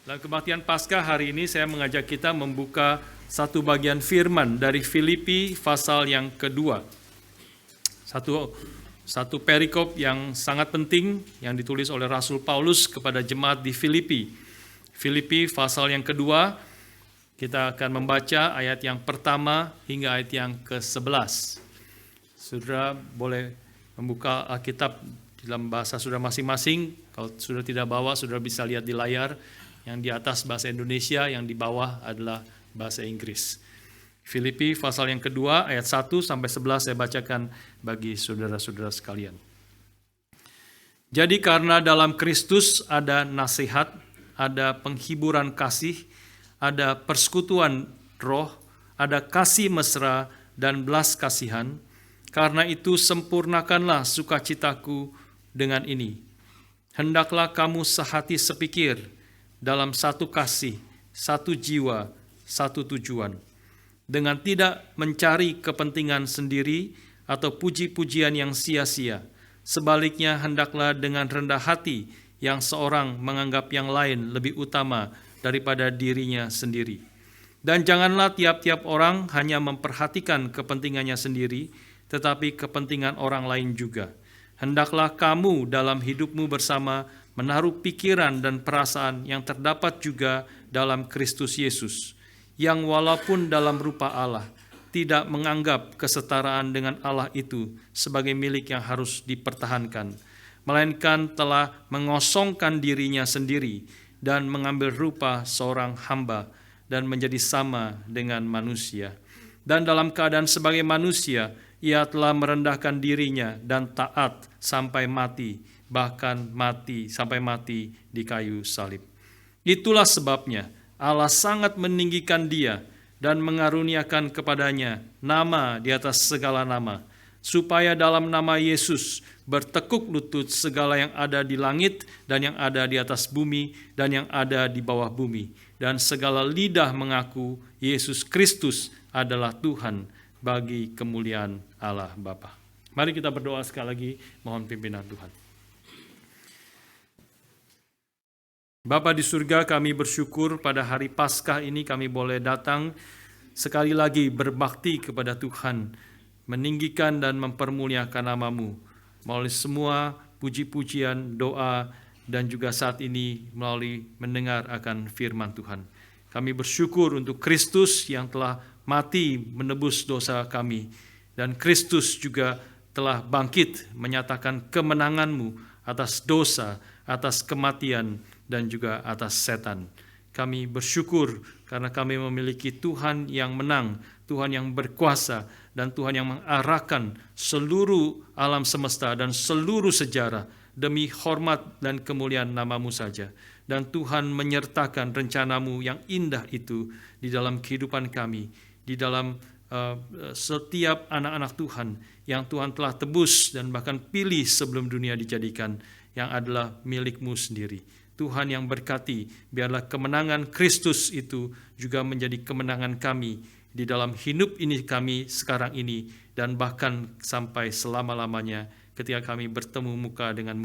Dalam kebaktian Paskah hari ini saya mengajak kita membuka satu bagian firman dari Filipi pasal yang kedua. Satu perikop yang sangat penting yang ditulis oleh Rasul Paulus kepada jemaat di Filipi. Filipi pasal yang kedua, kita akan membaca ayat yang pertama hingga ayat yang ke-11. Saudara boleh membuka Alkitab dalam bahasa saudara masing-masing. Kalau saudara tidak bawa, saudara bisa lihat di layar. Yang di atas bahasa Indonesia, yang di bawah adalah bahasa Inggris. Filipi pasal yang kedua ayat 1 sampai 11 saya bacakan bagi saudara-saudara sekalian. Jadi karena dalam Kristus ada nasihat, ada penghiburan kasih, ada persekutuan roh, ada kasih mesra dan belas kasihan. Karena itu sempurnakanlah sukacitaku dengan ini. Hendaklah kamu sehati sepikir, dalam satu kasih, satu jiwa, satu tujuan. Dengan tidak mencari kepentingan sendiri atau puji-pujian yang sia-sia. Sebaliknya hendaklah dengan rendah hati yang seorang menganggap yang lain lebih utama daripada dirinya sendiri. Dan janganlah tiap-tiap orang hanya memperhatikan kepentingannya sendiri, tetapi kepentingan orang lain juga. Hendaklah kamu dalam hidupmu bersama menaruh pikiran dan perasaan yang terdapat juga dalam Kristus Yesus, yang walaupun dalam rupa Allah, tidak menganggap kesetaraan dengan Allah itu sebagai milik yang harus dipertahankan, melainkan telah mengosongkan dirinya sendiri dan mengambil rupa seorang hamba dan menjadi sama dengan manusia. Dan dalam keadaan sebagai manusia, ia telah merendahkan dirinya dan taat sampai mati, bahkan sampai mati di kayu salib. Itulah sebabnya Allah sangat meninggikan dia dan mengaruniakan kepadanya nama di atas segala nama, supaya dalam nama Yesus bertekuk lutut segala yang ada di langit dan yang ada di atas bumi dan yang ada di bawah bumi, dan segala lidah mengaku Yesus Kristus adalah Tuhan, bagi kemuliaan Allah Bapa. Mari kita berdoa sekali lagi, mohon pimpinan Tuhan. Bapa di surga, kami bersyukur pada hari Paskah ini kami boleh datang sekali lagi berbakti kepada Tuhan, meninggikan dan mempermuliakan nama-Mu melalui semua puji-pujian, doa, dan juga saat ini melalui mendengar akan firman Tuhan. Kami bersyukur untuk Kristus yang telah mati menebus dosa kami, dan Kristus juga telah bangkit menyatakan kemenangan-Mu atas dosa, atas kematian, dan juga atas setan. Kami bersyukur karena kami memiliki Tuhan yang menang, Tuhan yang berkuasa, dan Tuhan yang mengarahkan seluruh alam semesta dan seluruh sejarah demi hormat dan kemuliaan nama-Mu saja. Dan Tuhan menyertakan rencana-Mu yang indah itu di dalam kehidupan kami, di dalam setiap anak-anak Tuhan yang Tuhan telah tebus dan bahkan pilih sebelum dunia dijadikan, yang adalah milik-Mu sendiri. Tuhan yang berkati, biarlah kemenangan Kristus itu juga menjadi kemenangan kami di dalam hidup ini kami sekarang ini, dan bahkan sampai selama-lamanya ketika kami bertemu muka dengan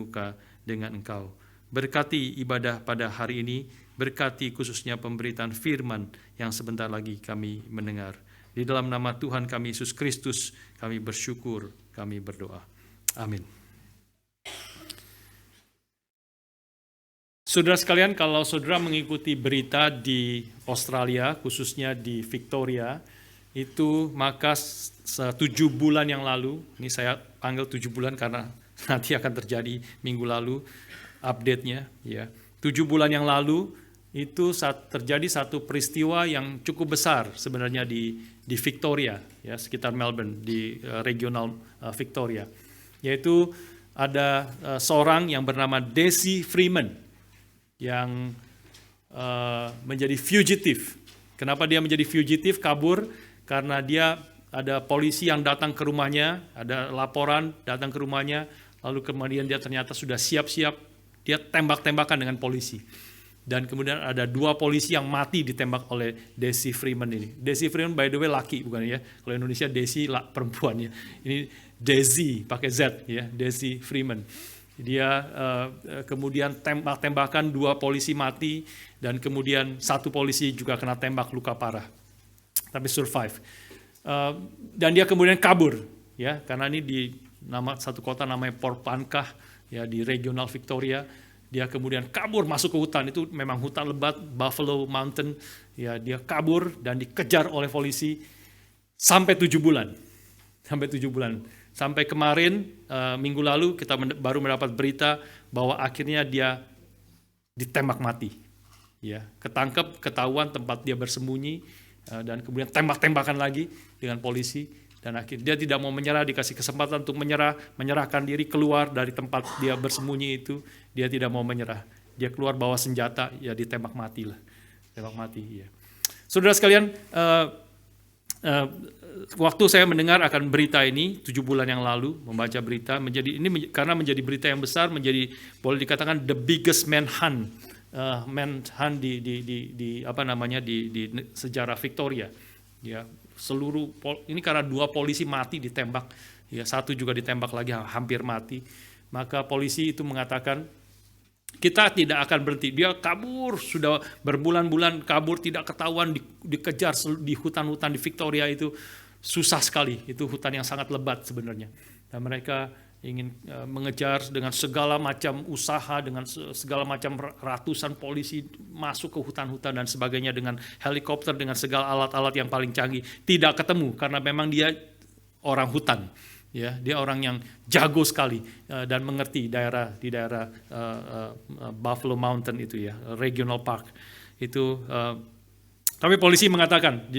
Engkau. Berkati ibadah pada hari ini, berkati khususnya pemberitaan firman yang sebentar lagi kami mendengar. Di dalam nama Tuhan kami Yesus Kristus, kami bersyukur, kami berdoa. Amin. Saudara sekalian, kalau saudara mengikuti berita di Australia, khususnya di Victoria, itu maka 7 bulan yang lalu, ini saya panggil 7 bulan karena nanti akan terjadi minggu lalu update-nya, ya. 7 bulan yang lalu itu terjadi satu peristiwa yang cukup besar sebenarnya di Victoria, ya, sekitar Melbourne, di regional Victoria, yaitu ada seorang yang bernama Desi Freeman yang menjadi fugitif. Kenapa dia menjadi fugitif, kabur? Karena dia ada polisi yang datang ke rumahnya, ada laporan datang ke rumahnya, lalu kemudian dia ternyata sudah siap-siap, dia tembak-tembakan dengan polisi. Dan kemudian ada 2 polisi yang mati ditembak oleh Desi Freeman ini. Desi Freeman by the way laki, bukan ya? Kalau Indonesia Desi perempuan ya. Ini Desi pakai Z ya, Desi Freeman. Dia kemudian tembak-tembakan 2 polisi mati, dan kemudian 1 polisi juga kena tembak luka parah, tapi survive. Dan dia kemudian kabur, ya, karena ini di satu kota namanya Port Pankah, ya, di regional Victoria. Dia kemudian kabur masuk ke hutan, itu memang hutan lebat, Buffalo Mountain. Ya, dia kabur dan dikejar oleh polisi sampai 7 bulan. Sampai kemarin, minggu lalu kita baru mendapat berita bahwa akhirnya dia ditembak mati. Ya, ketangkep, ketahuan tempat dia bersembunyi, dan kemudian tembak-tembakan lagi dengan polisi. Dan akhirnya dia tidak mau menyerah, dikasih kesempatan untuk menyerahkan diri keluar dari tempat dia bersembunyi itu. Dia tidak mau menyerah. Dia keluar bawa senjata, ya ditembak mati lah. Tembak mati, ya. Saudara sekalian, waktu saya mendengar akan berita ini 7 bulan yang lalu, membaca berita, karena menjadi berita yang besar, menjadi boleh dikatakan the biggest manhunt di sejarah Victoria. Ya, ini karena 2 polisi mati ditembak, ya, 1 juga ditembak lagi hampir mati. Maka polisi itu mengatakan, kita tidak akan berhenti. Dia kabur, sudah berbulan-bulan kabur, tidak ketahuan, dikejar di hutan-hutan di Victoria itu. Susah sekali, itu hutan yang sangat lebat sebenarnya. Dan mereka ingin mengejar dengan segala macam usaha, dengan segala macam ratusan polisi masuk ke hutan-hutan dan sebagainya, dengan helikopter, dengan segala alat-alat yang paling canggih. Tidak ketemu, karena memang dia orang hutan. Ya, dia orang yang jago sekali dan mengerti di daerah Buffalo Mountain itu, ya, Regional Park itu. Tapi polisi mengatakan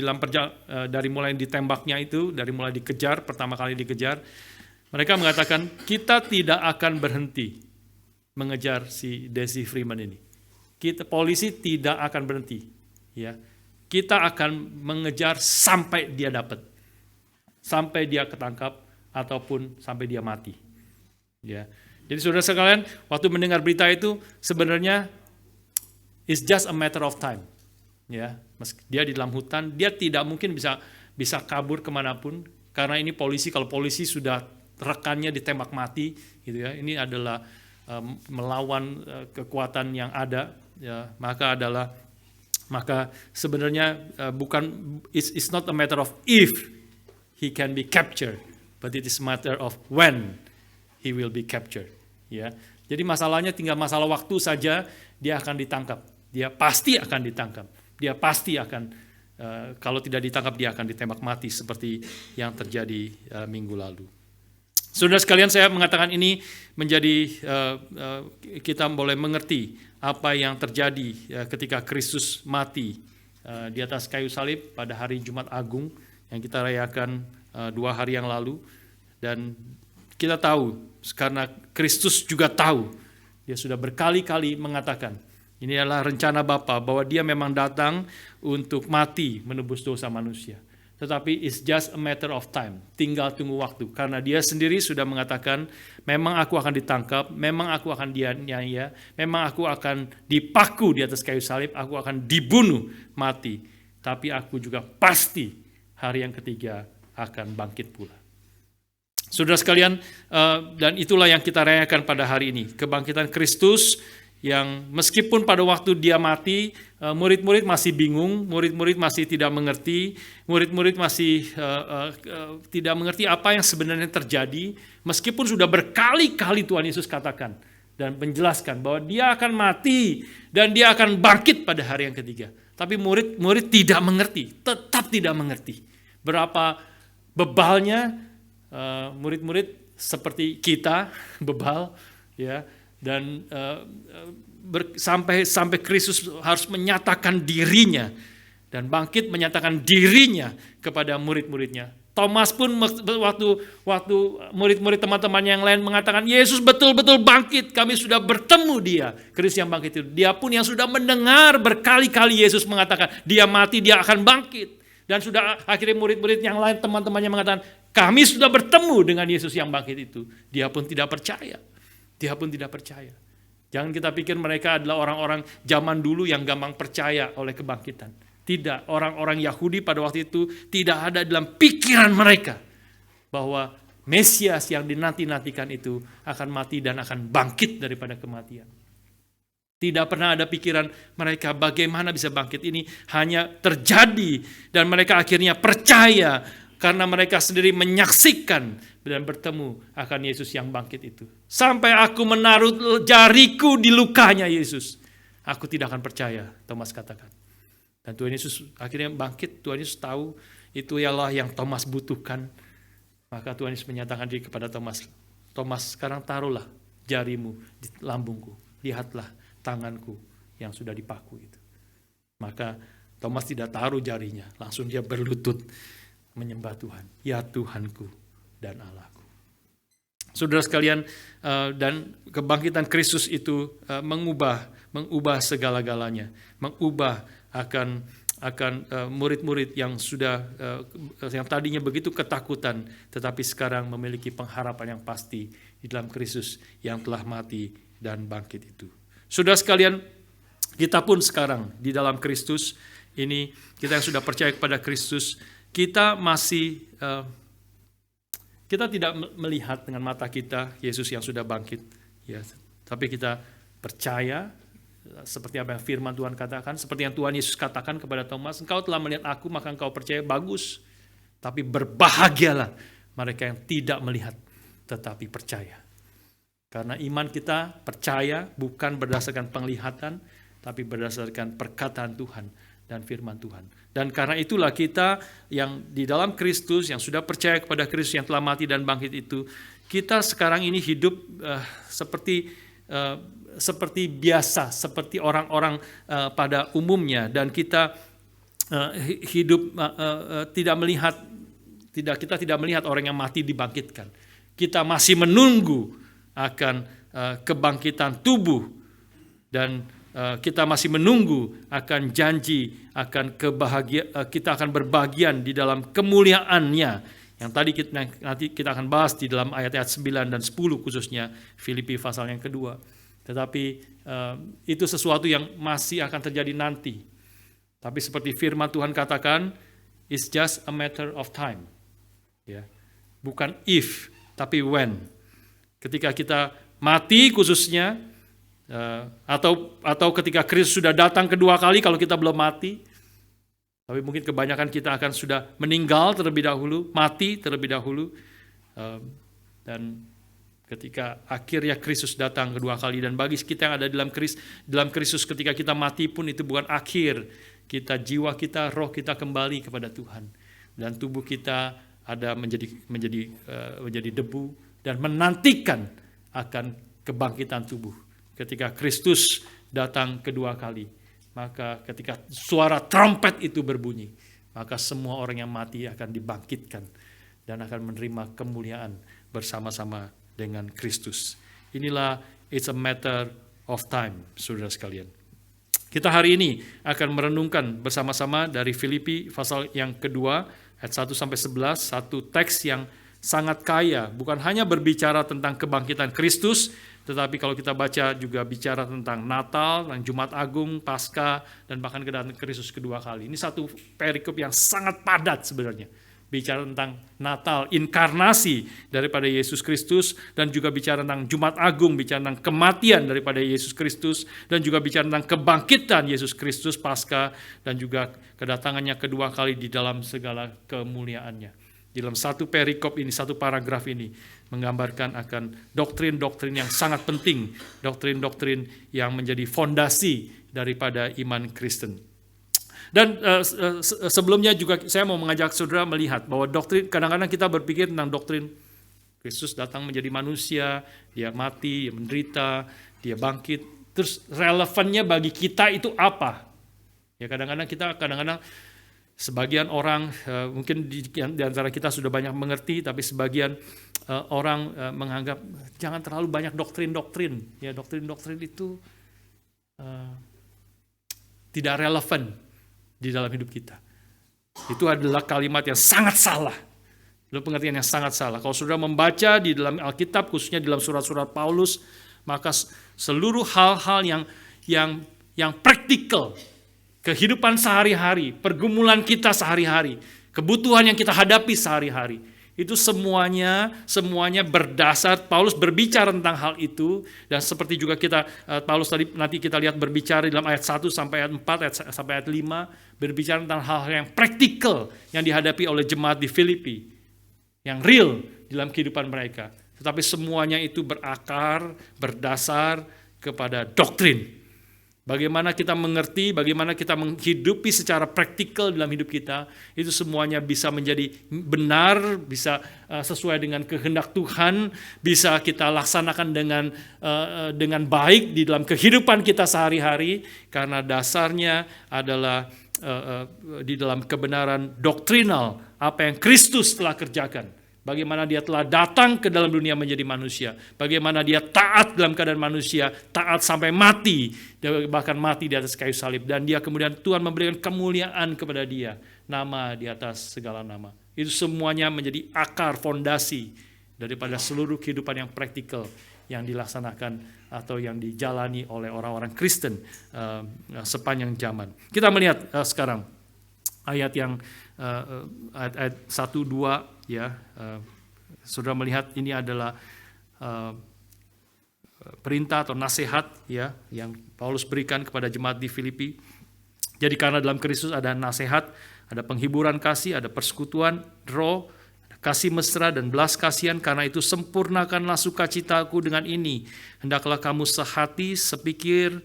dari mulai ditembaknya itu, dari mulai dikejar, pertama kali dikejar, mereka mengatakan kita tidak akan berhenti mengejar si Desi Freeman ini. Polisi tidak akan berhenti, ya. Kita akan mengejar sampai dia dapat, sampai dia ketangkap ataupun sampai dia mati. Ya. Jadi saudara sekalian, waktu mendengar berita itu sebenarnya it's just a matter of time. Ya, dia di dalam hutan, dia tidak mungkin bisa kabur kemanapun, karena ini polisi. Kalau polisi sudah rekannya ditembak mati, gitu ya, ini adalah melawan kekuatan yang ada, ya, maka sebenarnya it's not a matter of if he can be captured, but it is a matter of when he will be captured. Ya, jadi masalahnya tinggal masalah waktu saja, dia akan ditangkap, dia pasti akan ditangkap. Dia pasti akan, kalau tidak ditangkap, dia akan ditembak mati seperti yang terjadi minggu lalu. Saudara sekalian, saya mengatakan ini menjadi, kita boleh mengerti apa yang terjadi ketika Kristus mati di atas kayu salib pada hari Jumat Agung yang kita rayakan 2 hari yang lalu. Dan kita tahu, karena Kristus juga tahu, dia sudah berkali-kali mengatakan, ini adalah rencana Bapa, bahwa dia memang datang untuk mati menebus dosa manusia. Tetapi it's just a matter of time, tinggal tunggu waktu. Karena dia sendiri sudah mengatakan, memang aku akan ditangkap, memang aku akan dianiaya, memang aku akan dipaku di atas kayu salib, aku akan dibunuh mati. Tapi aku juga pasti hari yang ketiga akan bangkit pula. Saudara sekalian, dan itulah yang kita rayakan pada hari ini, kebangkitan Kristus, yang meskipun pada waktu dia mati, murid-murid masih bingung, murid-murid masih tidak mengerti, murid-murid masih tidak mengerti apa yang sebenarnya terjadi, meskipun sudah berkali-kali Tuhan Yesus katakan dan menjelaskan bahwa dia akan mati dan dia akan bangkit pada hari yang ketiga. Tapi murid-murid tidak mengerti, tetap tidak mengerti. Berapa bebalnya murid-murid seperti kita, bebal, ya. Dan sampai Kristus harus menyatakan dirinya dan bangkit menyatakan dirinya kepada murid-muridnya. Thomas pun waktu murid-murid teman-teman yang lain mengatakan Yesus betul-betul bangkit, kami sudah bertemu dia, Kristus yang bangkit itu. Dia pun yang sudah mendengar berkali-kali Yesus mengatakan dia mati, dia akan bangkit. Dan sudah akhirnya murid-murid yang lain, teman-temannya mengatakan kami sudah bertemu dengan Yesus yang bangkit itu. Dia pun tidak percaya. Dia pun tidak percaya. Jangan kita pikir mereka adalah orang-orang zaman dulu yang gampang percaya oleh kebangkitan. Tidak, orang-orang Yahudi pada waktu itu tidak ada dalam pikiran mereka bahwa Mesias yang dinanti-nantikan itu akan mati dan akan bangkit daripada kematian. Tidak pernah ada pikiran mereka bagaimana bisa bangkit, ini hanya terjadi dan mereka akhirnya percaya karena mereka sendiri menyaksikan dan bertemu akan Yesus yang bangkit itu. Sampai aku menaruh jariku di lukanya Yesus, aku tidak akan percaya, Thomas katakan. Dan Tuhan Yesus akhirnya bangkit. Tuhan Yesus tahu itu ialah yang Thomas butuhkan. Maka Tuhan Yesus menyatakan diri kepada Thomas, Thomas, sekarang taruhlah jarimu di lambungku, lihatlah tanganku yang sudah dipaku itu. Maka Thomas tidak taruh jarinya, langsung dia berlutut menyembah Tuhan. Ya Tuhanku dan Allahku. Saudara sekalian, dan kebangkitan Kristus itu mengubah segala-galanya, mengubah akan murid-murid yang sudah yang tadinya begitu ketakutan, tetapi sekarang memiliki pengharapan yang pasti di dalam Kristus yang telah mati dan bangkit itu. Saudara sekalian, kita pun sekarang di dalam Kristus ini, kita yang sudah percaya kepada Kristus, kita masih kita tidak melihat dengan mata kita Yesus yang sudah bangkit, ya, tapi kita percaya. Seperti apa yang firman Tuhan katakan, seperti yang Tuhan Yesus katakan kepada Thomas, engkau telah melihat aku maka engkau percaya, bagus. Tapi berbahagialah mereka yang tidak melihat tetapi percaya. Karena iman kita percaya bukan berdasarkan penglihatan, tapi berdasarkan perkataan Tuhan dan firman Tuhan. Dan karena itulah kita yang di dalam Kristus, yang sudah percaya kepada Kristus yang telah mati dan bangkit itu, kita sekarang ini hidup seperti biasa, seperti orang-orang pada umumnya, dan kita hidup kita tidak melihat orang yang mati dibangkitkan. Kita masih menunggu akan kebangkitan tubuh, dan kita masih menunggu akan janji akan kita akan berbagian di dalam kemuliaannya, yang tadi nanti kita akan bahas di dalam ayat-ayat 9 dan 10 khususnya Filipi pasal yang kedua. Tetapi itu sesuatu yang masih akan terjadi nanti. Tapi seperti firman Tuhan katakan, it's just a matter of time. Ya. Bukan if, tapi when. Ketika kita mati khususnya, atau ketika Kristus sudah datang kedua kali kalau kita belum mati. Tapi mungkin kebanyakan kita akan sudah meninggal terlebih dahulu, mati terlebih dahulu. Dan ketika akhirnya Kristus datang kedua kali, dan bagi kita yang ada dalam Kristus ketika kita mati pun itu bukan akhir. Jiwa kita, roh kita kembali kepada Tuhan, dan tubuh kita ada menjadi debu dan menantikan akan kebangkitan tubuh. Ketika Kristus datang kedua kali, maka ketika suara trompet itu berbunyi, maka semua orang yang mati akan dibangkitkan dan akan menerima kemuliaan bersama-sama dengan Kristus. Inilah it's a matter of time, saudara sekalian. Kita hari ini akan merenungkan bersama-sama dari Filipi pasal yang kedua, ayat 1-11, satu teks yang sangat kaya, bukan hanya berbicara tentang kebangkitan Kristus, tetapi kalau kita baca juga bicara tentang Natal, tentang Jumat Agung, Paskah, dan bahkan kedatangan Kristus kedua kali. Ini satu perikop yang sangat padat sebenarnya. Bicara tentang Natal, inkarnasi daripada Yesus Kristus, dan juga bicara tentang Jumat Agung, bicara tentang kematian daripada Yesus Kristus, dan juga bicara tentang kebangkitan Yesus Kristus Paskah, dan juga kedatangannya kedua kali di dalam segala kemuliaannya. Di dalam satu perikop ini, satu paragraf ini, menggambarkan akan doktrin-doktrin yang sangat penting, doktrin-doktrin yang menjadi fondasi daripada iman Kristen. Dan sebelumnya juga saya mau mengajak saudara melihat bahwa doktrin, kadang-kadang kita berpikir tentang doktrin Kristus datang menjadi manusia, dia mati, dia menderita, dia bangkit. Terus relevannya bagi kita itu apa? Ya kadang-kadang sebagian orang, mungkin di antara kita sudah banyak mengerti, tapi sebagian orang menganggap jangan terlalu banyak doktrin-doktrin. Ya doktrin-doktrin itu tidak relevan di dalam hidup kita. Itu adalah kalimat yang sangat salah. Itu pengertian yang sangat salah. Kalau saudara membaca di dalam Alkitab, khususnya di dalam surat-surat Paulus, maka seluruh hal-hal yang praktikal, kehidupan sehari-hari, pergumulan kita sehari-hari, kebutuhan yang kita hadapi sehari-hari, Itu semuanya berdasar, Paulus berbicara tentang hal itu, dan seperti juga Paulus tadi nanti kita lihat berbicara dalam ayat 1 sampai ayat 4, sampai ayat 5, berbicara tentang hal-hal yang praktikal yang dihadapi oleh jemaat di Filipi, yang real dalam kehidupan mereka. Tetapi semuanya itu berakar, berdasar kepada doktrin. Bagaimana kita mengerti, bagaimana kita menghidupi secara praktikal dalam hidup kita, itu semuanya bisa menjadi benar, bisa sesuai dengan kehendak Tuhan, bisa kita laksanakan dengan baik di dalam kehidupan kita sehari-hari, karena dasarnya adalah di dalam kebenaran doktrinal, apa yang Kristus telah kerjakan. Bagaimana dia telah datang ke dalam dunia menjadi manusia. Bagaimana dia taat dalam keadaan manusia. Taat sampai mati. Bahkan mati di atas kayu salib. Dan dia kemudian Tuhan memberikan kemuliaan kepada dia. Nama di atas segala nama. Itu semuanya menjadi akar, fondasi daripada seluruh kehidupan yang praktikal yang dilaksanakan atau yang dijalani oleh orang-orang Kristen sepanjang zaman. Kita melihat sekarang ayat yang ayat 1, 2 ya, saudara melihat ini adalah perintah atau nasihat ya yang Paulus berikan kepada jemaat di Filipi. Jadi karena dalam Kristus ada nasihat, ada penghiburan kasih, ada persekutuan roh, ada kasih mesra dan belas kasihan. Karena itu sempurnakanlah sukacitaku dengan ini. Hendaklah kamu sehati, sepikir,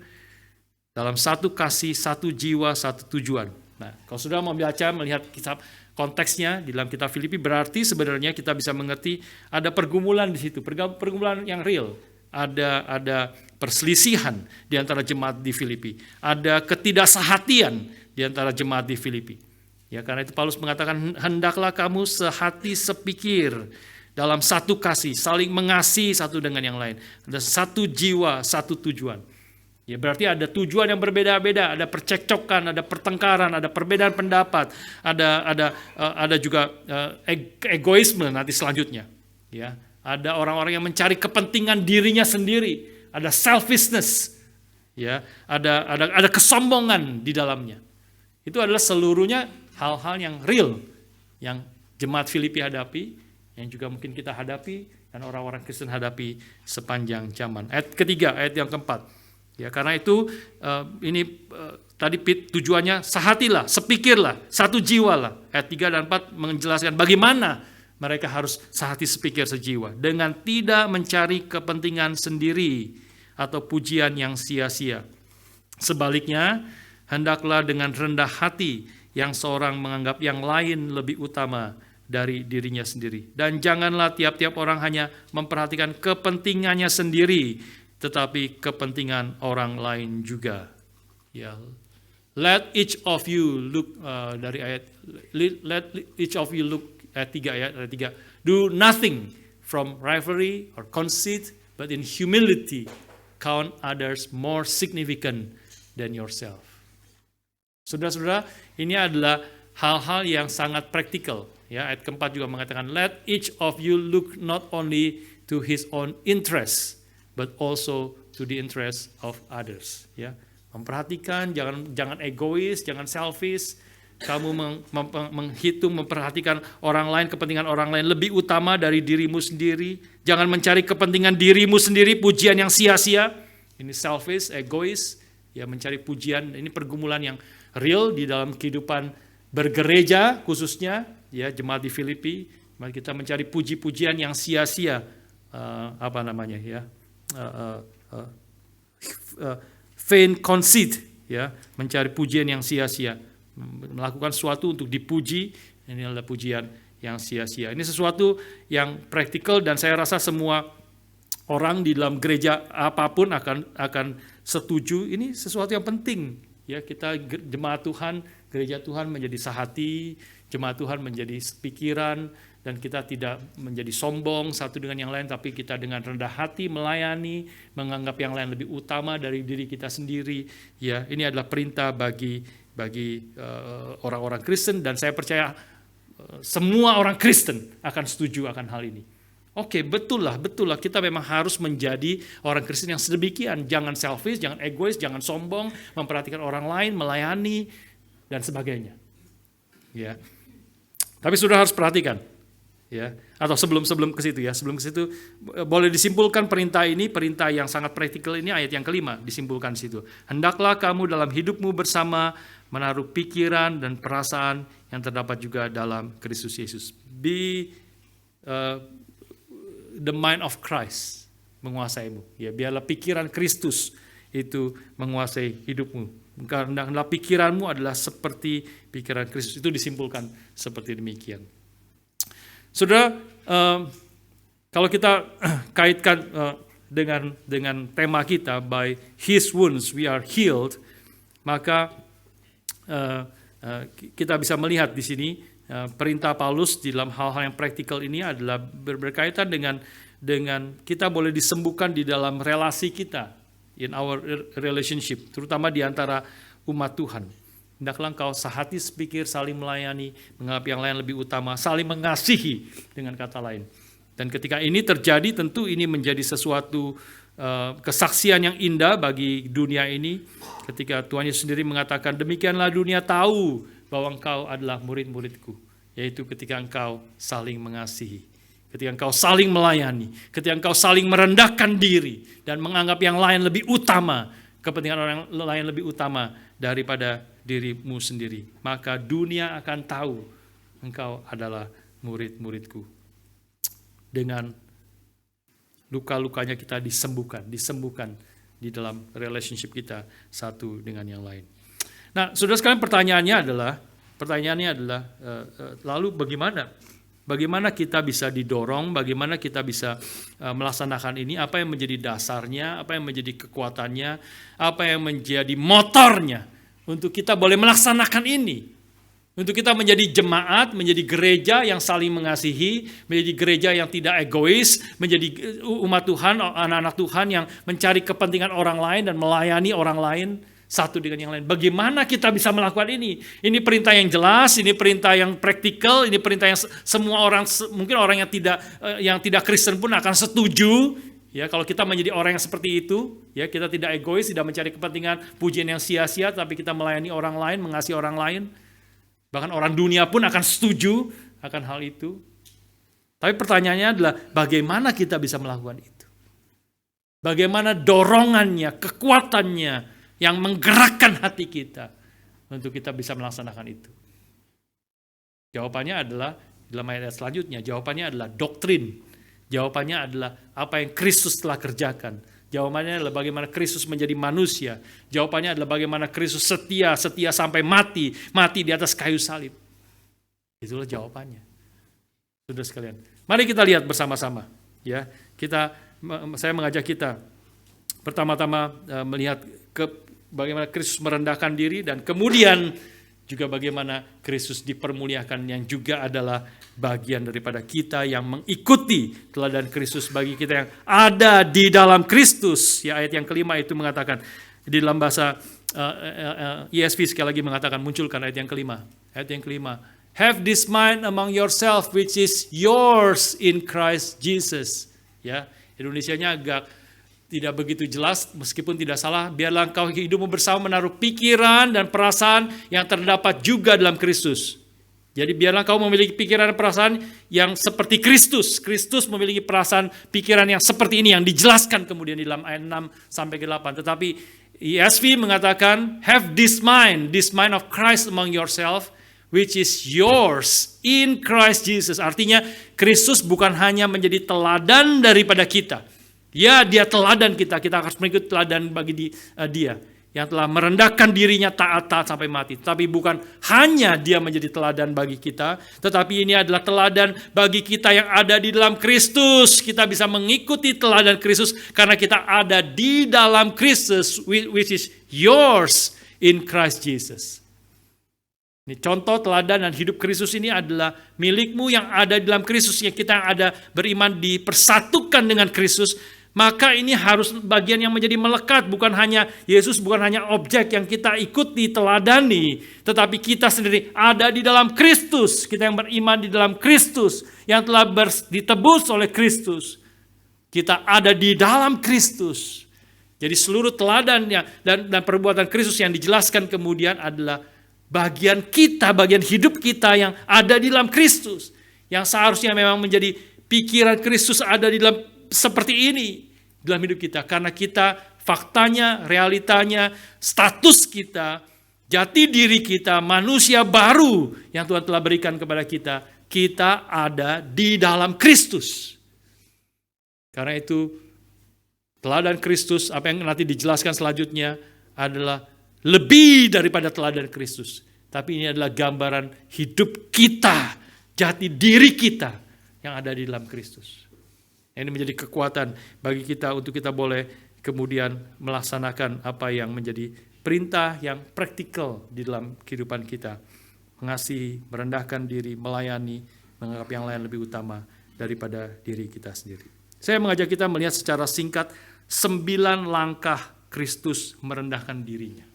dalam satu kasih, satu jiwa, satu tujuan. Nah, kalau sudah membaca, melihat kitab konteksnya di dalam kitab Filipi, berarti sebenarnya kita bisa mengerti ada pergumulan di situ, pergumulan yang real. Ada perselisihan di antara jemaat di Filipi, ada ketidaksehatian di antara jemaat di Filipi. Ya, karena itu Paulus mengatakan hendaklah kamu sehati sepikir dalam satu kasih, saling mengasihi satu dengan yang lain. Ada satu jiwa, satu tujuan. Ya, berarti ada tujuan yang berbeda-beda, ada percekcokan, ada pertengkaran, ada perbedaan pendapat, ada juga egoisme nanti selanjutnya. Ya, ada orang-orang yang mencari kepentingan dirinya sendiri, ada selfishness, ya, ada kesombongan di dalamnya. Itu adalah seluruhnya hal-hal yang real yang jemaat Filipi hadapi, yang juga mungkin kita hadapi dan orang-orang Kristen hadapi sepanjang zaman. Ayat ketiga, ayat yang keempat. Ya, karena itu tadi tujuannya sehatilah, sepikirlah, satu jiwalah. Ayat 3 dan 4 menjelaskan bagaimana mereka harus sehati, sepikir, sejiwa dengan tidak mencari kepentingan sendiri atau pujian yang sia-sia. Sebaliknya, hendaklah dengan rendah hati yang seorang menganggap yang lain lebih utama dari dirinya sendiri. Dan janganlah tiap-tiap orang hanya memperhatikan kepentingannya sendiri, tetapi kepentingan orang lain juga. Ya, let each of you look dari ayat let each of you look ayat 3. Do nothing from rivalry or conceit, but in humility count others more significant than yourself. Saudara-saudara, ini adalah hal-hal yang sangat praktikal. Ya, ayat keempat juga mengatakan let each of you look not only to his own interest, but also to the interest of others. Ya, memperhatikan, jangan egois, jangan selfish. Kamu menghitung, memperhatikan orang lain, kepentingan orang lain lebih utama dari dirimu sendiri. Jangan mencari kepentingan dirimu sendiri, pujian yang sia-sia. Ini selfish, egois, ya, mencari pujian. Ini pergumulan yang real di dalam kehidupan bergereja khususnya, ya, jemaat di Filipi. Mari kita mencari puji-pujian yang sia-sia, vain conceit, ya, mencari pujian yang sia-sia, melakukan sesuatu untuk dipuji. Ini adalah pujian yang sia-sia. Ini sesuatu yang praktikal dan saya rasa semua orang di dalam gereja apapun akan setuju. Ini sesuatu yang penting. Ya, kita jemaat Tuhan, gereja Tuhan menjadi sehati, jemaat Tuhan menjadi pikiran, dan kita tidak menjadi sombong satu dengan yang lain, tapi kita dengan rendah hati melayani, menganggap yang lain lebih utama dari diri kita sendiri. Ya, ini adalah perintah bagi orang-orang Kristen, dan saya percaya semua orang Kristen akan setuju akan hal ini. Oke, betul lah, kita memang harus menjadi orang Kristen yang sedemikian. Jangan selfish, jangan egois, jangan sombong, memperhatikan orang lain, melayani, dan sebagainya. Ya, tapi sudah harus perhatikan. Ya, atau sebelum ke situ ya. Sebelum ke situ boleh disimpulkan perintah ini, perintah yang sangat praktikal ini ayat yang kelima disimpulkan di situ. Hendaklah kamu dalam hidupmu bersama menaruh pikiran dan perasaan yang terdapat juga dalam Kristus Yesus. Be the mind of Christ menguasaimu. Ya, biarlah pikiran Kristus itu menguasai hidupmu. Karena pikiranmu adalah seperti pikiran Kristus. Itu disimpulkan seperti demikian. Saudara, kalau kita kaitkan dengan tema kita, by His wounds we are healed, maka kita bisa melihat di sini perintah Paulus di dalam hal-hal yang praktikal ini adalah berkaitan dengan kita boleh disembuhkan di dalam relasi kita, in our relationship, terutama di antara umat Tuhan. Hendaklah engkau sehati sepikir, saling melayani, menganggap yang lain lebih utama, saling mengasihi dengan kata lain. Dan ketika ini terjadi, tentu ini menjadi sesuatu kesaksian yang indah bagi dunia ini. Ketika Tuhan Yesus sendiri mengatakan, demikianlah dunia tahu bahwa engkau adalah murid-muridku. Yaitu ketika engkau saling mengasihi, ketika engkau saling melayani, ketika engkau saling merendahkan diri, dan menganggap yang lain lebih utama, kepentingan orang lain lebih utama daripada dirimu sendiri. Maka dunia akan tahu engkau adalah murid-muridku. Dengan luka-lukanya kita disembuhkan di dalam relationship kita satu dengan yang lain. Nah, saudara sekalian, pertanyaannya adalah lalu bagaimana kita bisa didorong, bagaimana kita bisa melaksanakan ini, apa yang menjadi dasarnya, apa yang menjadi kekuatannya, apa yang menjadi motornya untuk kita boleh melaksanakan ini. Untuk kita menjadi jemaat, menjadi gereja yang saling mengasihi, menjadi gereja yang tidak egois, menjadi umat Tuhan, anak-anak Tuhan yang mencari kepentingan orang lain dan melayani orang lain satu dengan yang lain. Bagaimana kita bisa melakukan ini? Ini perintah yang jelas, ini perintah yang praktikal, ini perintah yang semua orang, mungkin orang yang tidak Kristen pun akan setuju. Ya, kalau kita menjadi orang yang seperti itu, ya, kita tidak egois, tidak mencari kepentingan pujian yang sia-sia, tapi kita melayani orang lain, mengasihi orang lain. Bahkan orang dunia pun akan setuju akan hal itu. Tapi pertanyaannya adalah bagaimana kita bisa melakukan itu? Bagaimana dorongannya, kekuatannya yang menggerakkan hati kita untuk kita bisa melaksanakan itu? Jawabannya adalah dalam ayat selanjutnya, jawabannya adalah doktrin. Jawabannya adalah apa yang Kristus telah kerjakan. Jawabannya adalah bagaimana Kristus menjadi manusia. Jawabannya adalah bagaimana Kristus setia sampai mati di atas kayu salib. Itulah jawabannya. Saudara sekalian, mari kita lihat bersama-sama. Ya, saya mengajak kita pertama-tama melihat bagaimana Kristus merendahkan diri, dan kemudian juga bagaimana Kristus dipermuliakan, yang juga adalah bagian daripada kita yang mengikuti teladan Kristus bagi kita yang ada di dalam Kristus. Ya, ayat yang kelima itu mengatakan, di dalam bahasa ESV sekali lagi mengatakan, munculkan ayat yang kelima. Ayat yang kelima, have this mind among yourself which is yours in Christ Jesus. Ya, Indonesianya agak tidak begitu jelas, meskipun tidak salah. Biarlah engkau hidupmu bersama menaruh pikiran dan perasaan yang terdapat juga dalam Kristus. Jadi biarlah engkau memiliki pikiran dan perasaan yang seperti Kristus. Kristus memiliki perasaan pikiran yang seperti ini, yang dijelaskan kemudian di dalam ayat 6-8. Tetapi ESV mengatakan, have this mind of Christ among yourself, which is yours in Christ Jesus. Artinya Kristus bukan hanya menjadi teladan daripada kita. Ya, dia teladan kita harus mengikuti teladan bagi dia yang telah merendahkan dirinya taat sampai mati. Tapi bukan hanya dia menjadi teladan bagi kita, tetapi ini adalah teladan bagi kita yang ada di dalam Kristus. Kita bisa mengikuti teladan Kristus karena kita ada di dalam Kristus, which is yours in Christ Jesus. Ini contoh teladan dan hidup Kristus ini adalah milikmu yang ada di dalam Kristus, yang kita yang ada beriman dipersatukan dengan Kristus. Maka ini harus bagian yang menjadi melekat, bukan hanya Yesus, bukan hanya objek yang kita ikuti, teladani, tetapi kita sendiri ada di dalam Kristus. Kita yang beriman di dalam Kristus, yang telah ditebus oleh Kristus. Kita ada di dalam Kristus. Jadi seluruh teladannya dan perbuatan Kristus yang dijelaskan kemudian adalah bagian kita, bagian hidup kita yang ada di dalam Kristus. yang seharusnya memang menjadi pikiran Kristus ada di dalam seperti ini dalam hidup kita. Karena kita faktanya, realitanya, status kita, jati diri kita, manusia baru yang Tuhan telah berikan kepada kita ada di dalam Kristus. Karena itu teladan Kristus, apa yang nanti dijelaskan selanjutnya adalah lebih daripada teladan Kristus. Tapi ini adalah gambaran hidup kita, jati diri kita yang ada di dalam Kristus. Ini menjadi kekuatan bagi kita untuk kita boleh kemudian melaksanakan apa yang menjadi perintah yang praktikal di dalam kehidupan kita. Mengasihi, merendahkan diri, melayani, menganggap yang lain lebih utama daripada diri kita sendiri. Saya mengajak kita melihat secara singkat 9 langkah Kristus merendahkan dirinya.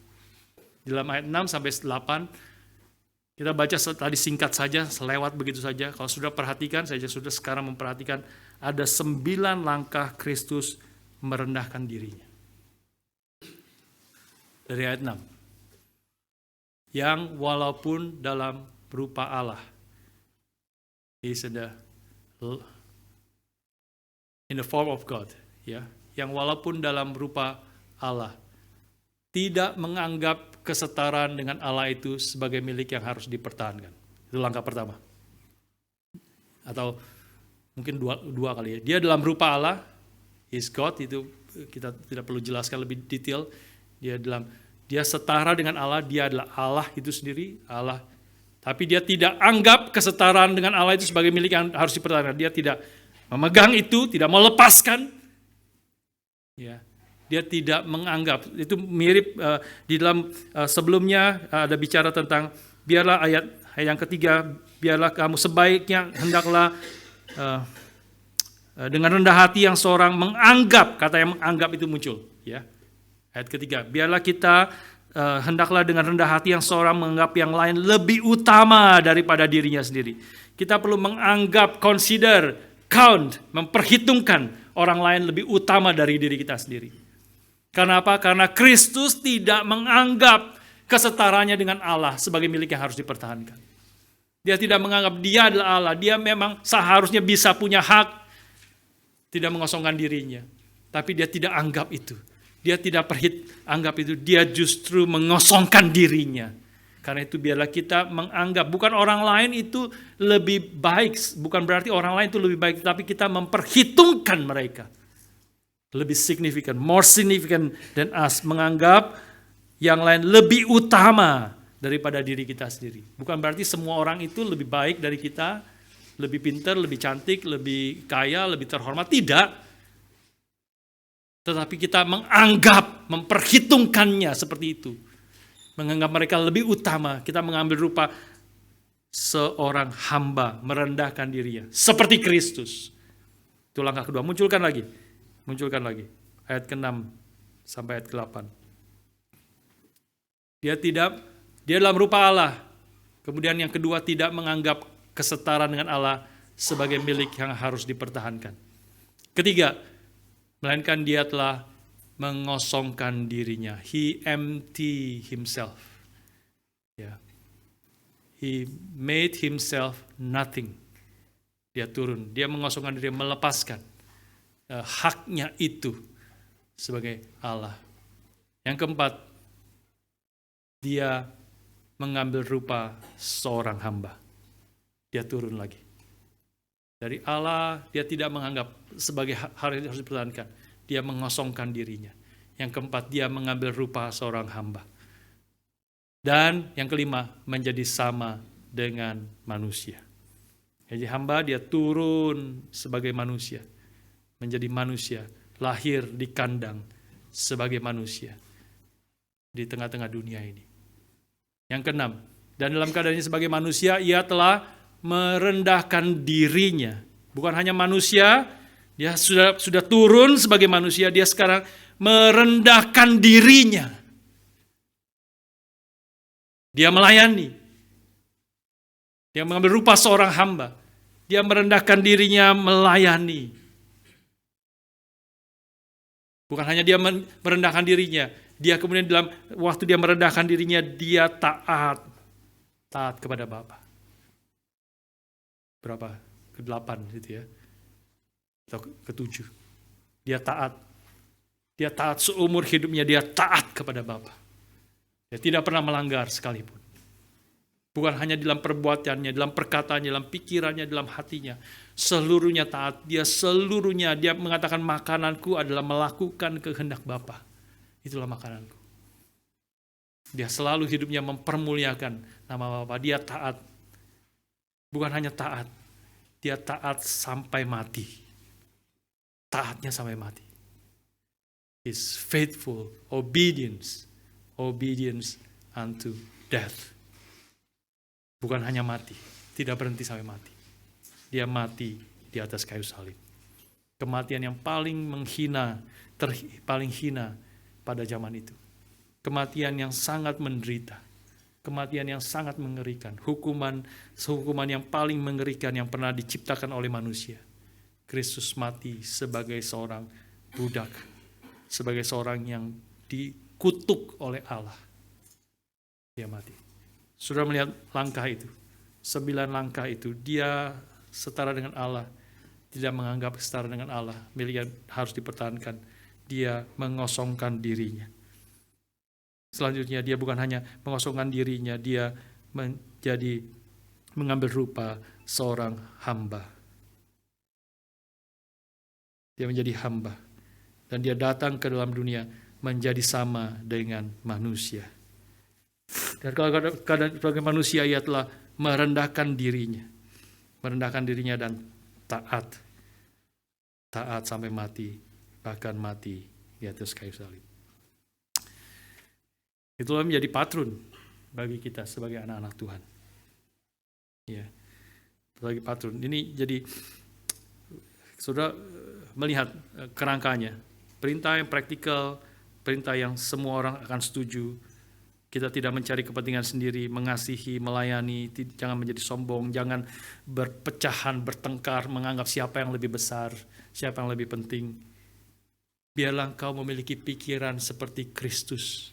Di dalam ayat 6 sampai 8, kita baca tadi singkat saja, selewat begitu saja. Kalau sudah perhatikan, saya sudah sekarang memperhatikan, ada 9 langkah Kristus merendahkan dirinya. Dari ayat 6. Yang walaupun dalam rupa Allah, is in the form of God, ya. Yang walaupun dalam rupa Allah, tidak menganggap kesetaraan dengan Allah itu sebagai milik yang harus dipertahankan. Itu langkah pertama. Atau mungkin dua kali ya. Dia dalam rupa Allah, is God, itu kita tidak perlu jelaskan lebih detail. Dia setara dengan Allah, dia adalah Allah itu sendiri, Allah. Tapi dia tidak anggap kesetaraan dengan Allah itu sebagai milik yang harus dipertahankan. Dia tidak memegang itu, tidak melepaskan. Ya. Dia tidak menganggap. Itu mirip di dalam sebelumnya ada bicara tentang biarlah ayat yang ketiga, biarlah kamu sebaiknya hendaklah dengan rendah hati yang seorang menganggap, kata yang menganggap itu muncul, ya. Ayat ketiga, biarlah kita hendaklah dengan rendah hati yang seorang menganggap yang lain lebih utama daripada dirinya sendiri. Kita perlu menganggap, consider, count, memperhitungkan orang lain lebih utama dari diri kita sendiri. Karena apa? Karena Kristus tidak menganggap kesetaranya dengan Allah sebagai milik yang harus dipertahankan. Dia tidak menganggap dia adalah Allah. Dia memang seharusnya bisa punya hak, tidak mengosongkan dirinya. Tapi dia tidak anggap itu. Dia tidak anggap itu. Dia justru mengosongkan dirinya. Karena itu biarlah kita menganggap, bukan orang lain itu lebih baik, bukan berarti orang lain itu lebih baik, tapi kita memperhitungkan mereka. Lebih signifikan, more significant than us, menganggap yang lain lebih utama daripada diri kita sendiri. Bukan berarti semua orang itu lebih baik dari kita, lebih pintar, lebih cantik, lebih kaya, lebih terhormat, tidak. Tetapi kita menganggap, memperhitungkannya seperti itu. Menganggap mereka lebih utama, kita mengambil rupa seorang hamba, merendahkan dirinya, seperti Kristus. Itu langkah kedua, munculkan lagi, ayat ke-6 sampai ayat ke-8. Dia dalam rupa Allah, kemudian yang kedua tidak menganggap kesetaraan dengan Allah sebagai milik yang harus dipertahankan. Ketiga, melainkan dia telah mengosongkan dirinya. He empty himself. Yeah. He made himself nothing. Dia turun, dia mengosongkan diri, melepaskan haknya itu sebagai Allah. Yang keempat, dia mengambil rupa seorang hamba. Dia turun lagi. Dari Allah, dia tidak menganggap sebagai hal yang harus dipertahankan. Dia mengosongkan dirinya. Yang keempat, dia mengambil rupa seorang hamba. Dan yang kelima, menjadi sama dengan manusia. Jadi hamba, dia turun sebagai manusia. Menjadi manusia, lahir di kandang sebagai manusia. Di tengah-tengah dunia ini. Yang keenam, dan dalam keadaannya sebagai manusia, ia telah merendahkan dirinya. Bukan hanya manusia, dia sudah turun sebagai manusia, dia sekarang merendahkan dirinya. Dia melayani. Dia mengambil rupa seorang hamba. Dia merendahkan dirinya melayani. Bukan hanya dia merendahkan dirinya, dia kemudian dalam waktu dia merendahkan dirinya, dia taat kepada Bapa. Berapa ke-8 gitu ya. Atau ke-7. Dia taat. Dia taat seumur hidupnya, dia taat kepada Bapa. Dia tidak pernah melanggar sekalipun. Bukan hanya dalam perbuatannya, dalam perkataannya, dalam pikirannya, dalam hatinya. Seluruhnya taat. Dia mengatakan makananku adalah melakukan kehendak Bapa. Itulah makananku. Dia selalu hidupnya mempermuliakan nama Bapa. Dia taat. Bukan hanya taat. Dia taat sampai mati. Taatnya sampai mati. His faithful obedience unto death. Bukan hanya mati, tidak berhenti sampai mati. Dia mati di atas kayu salib. Kematian yang paling menghina, paling hina pada zaman itu. Kematian yang sangat menderita. Kematian yang sangat mengerikan. Hukuman yang paling mengerikan yang pernah diciptakan oleh manusia. Kristus mati sebagai seorang budak. Sebagai seorang yang dikutuk oleh Allah. Dia mati. Sudah melihat langkah itu. 9 langkah itu. Dia setara dengan Allah. Tidak menganggap setara dengan Allah. Milik yang harus dipertahankan. Dia mengosongkan dirinya. Selanjutnya dia bukan hanya mengosongkan dirinya. Dia mengambil rupa seorang hamba. Dia menjadi hamba. Dan dia datang ke dalam dunia menjadi sama dengan manusia. Dan kalau sebagai manusia ia telah merendahkan dirinya. Merendahkan dirinya dan taat. Taat sampai mati. Bahkan mati di atas kayu salib. Itulah menjadi patron bagi kita sebagai anak-anak Tuhan. Ya. Sebagai patron. Ini jadi saudara melihat kerangkanya. Perintah yang praktikal, perintah yang semua orang akan setuju. Kita tidak mencari kepentingan sendiri, mengasihi, melayani, jangan menjadi sombong, jangan berpecahan, bertengkar, menganggap siapa yang lebih besar, siapa yang lebih penting. Biarlah engkau memiliki pikiran seperti Kristus,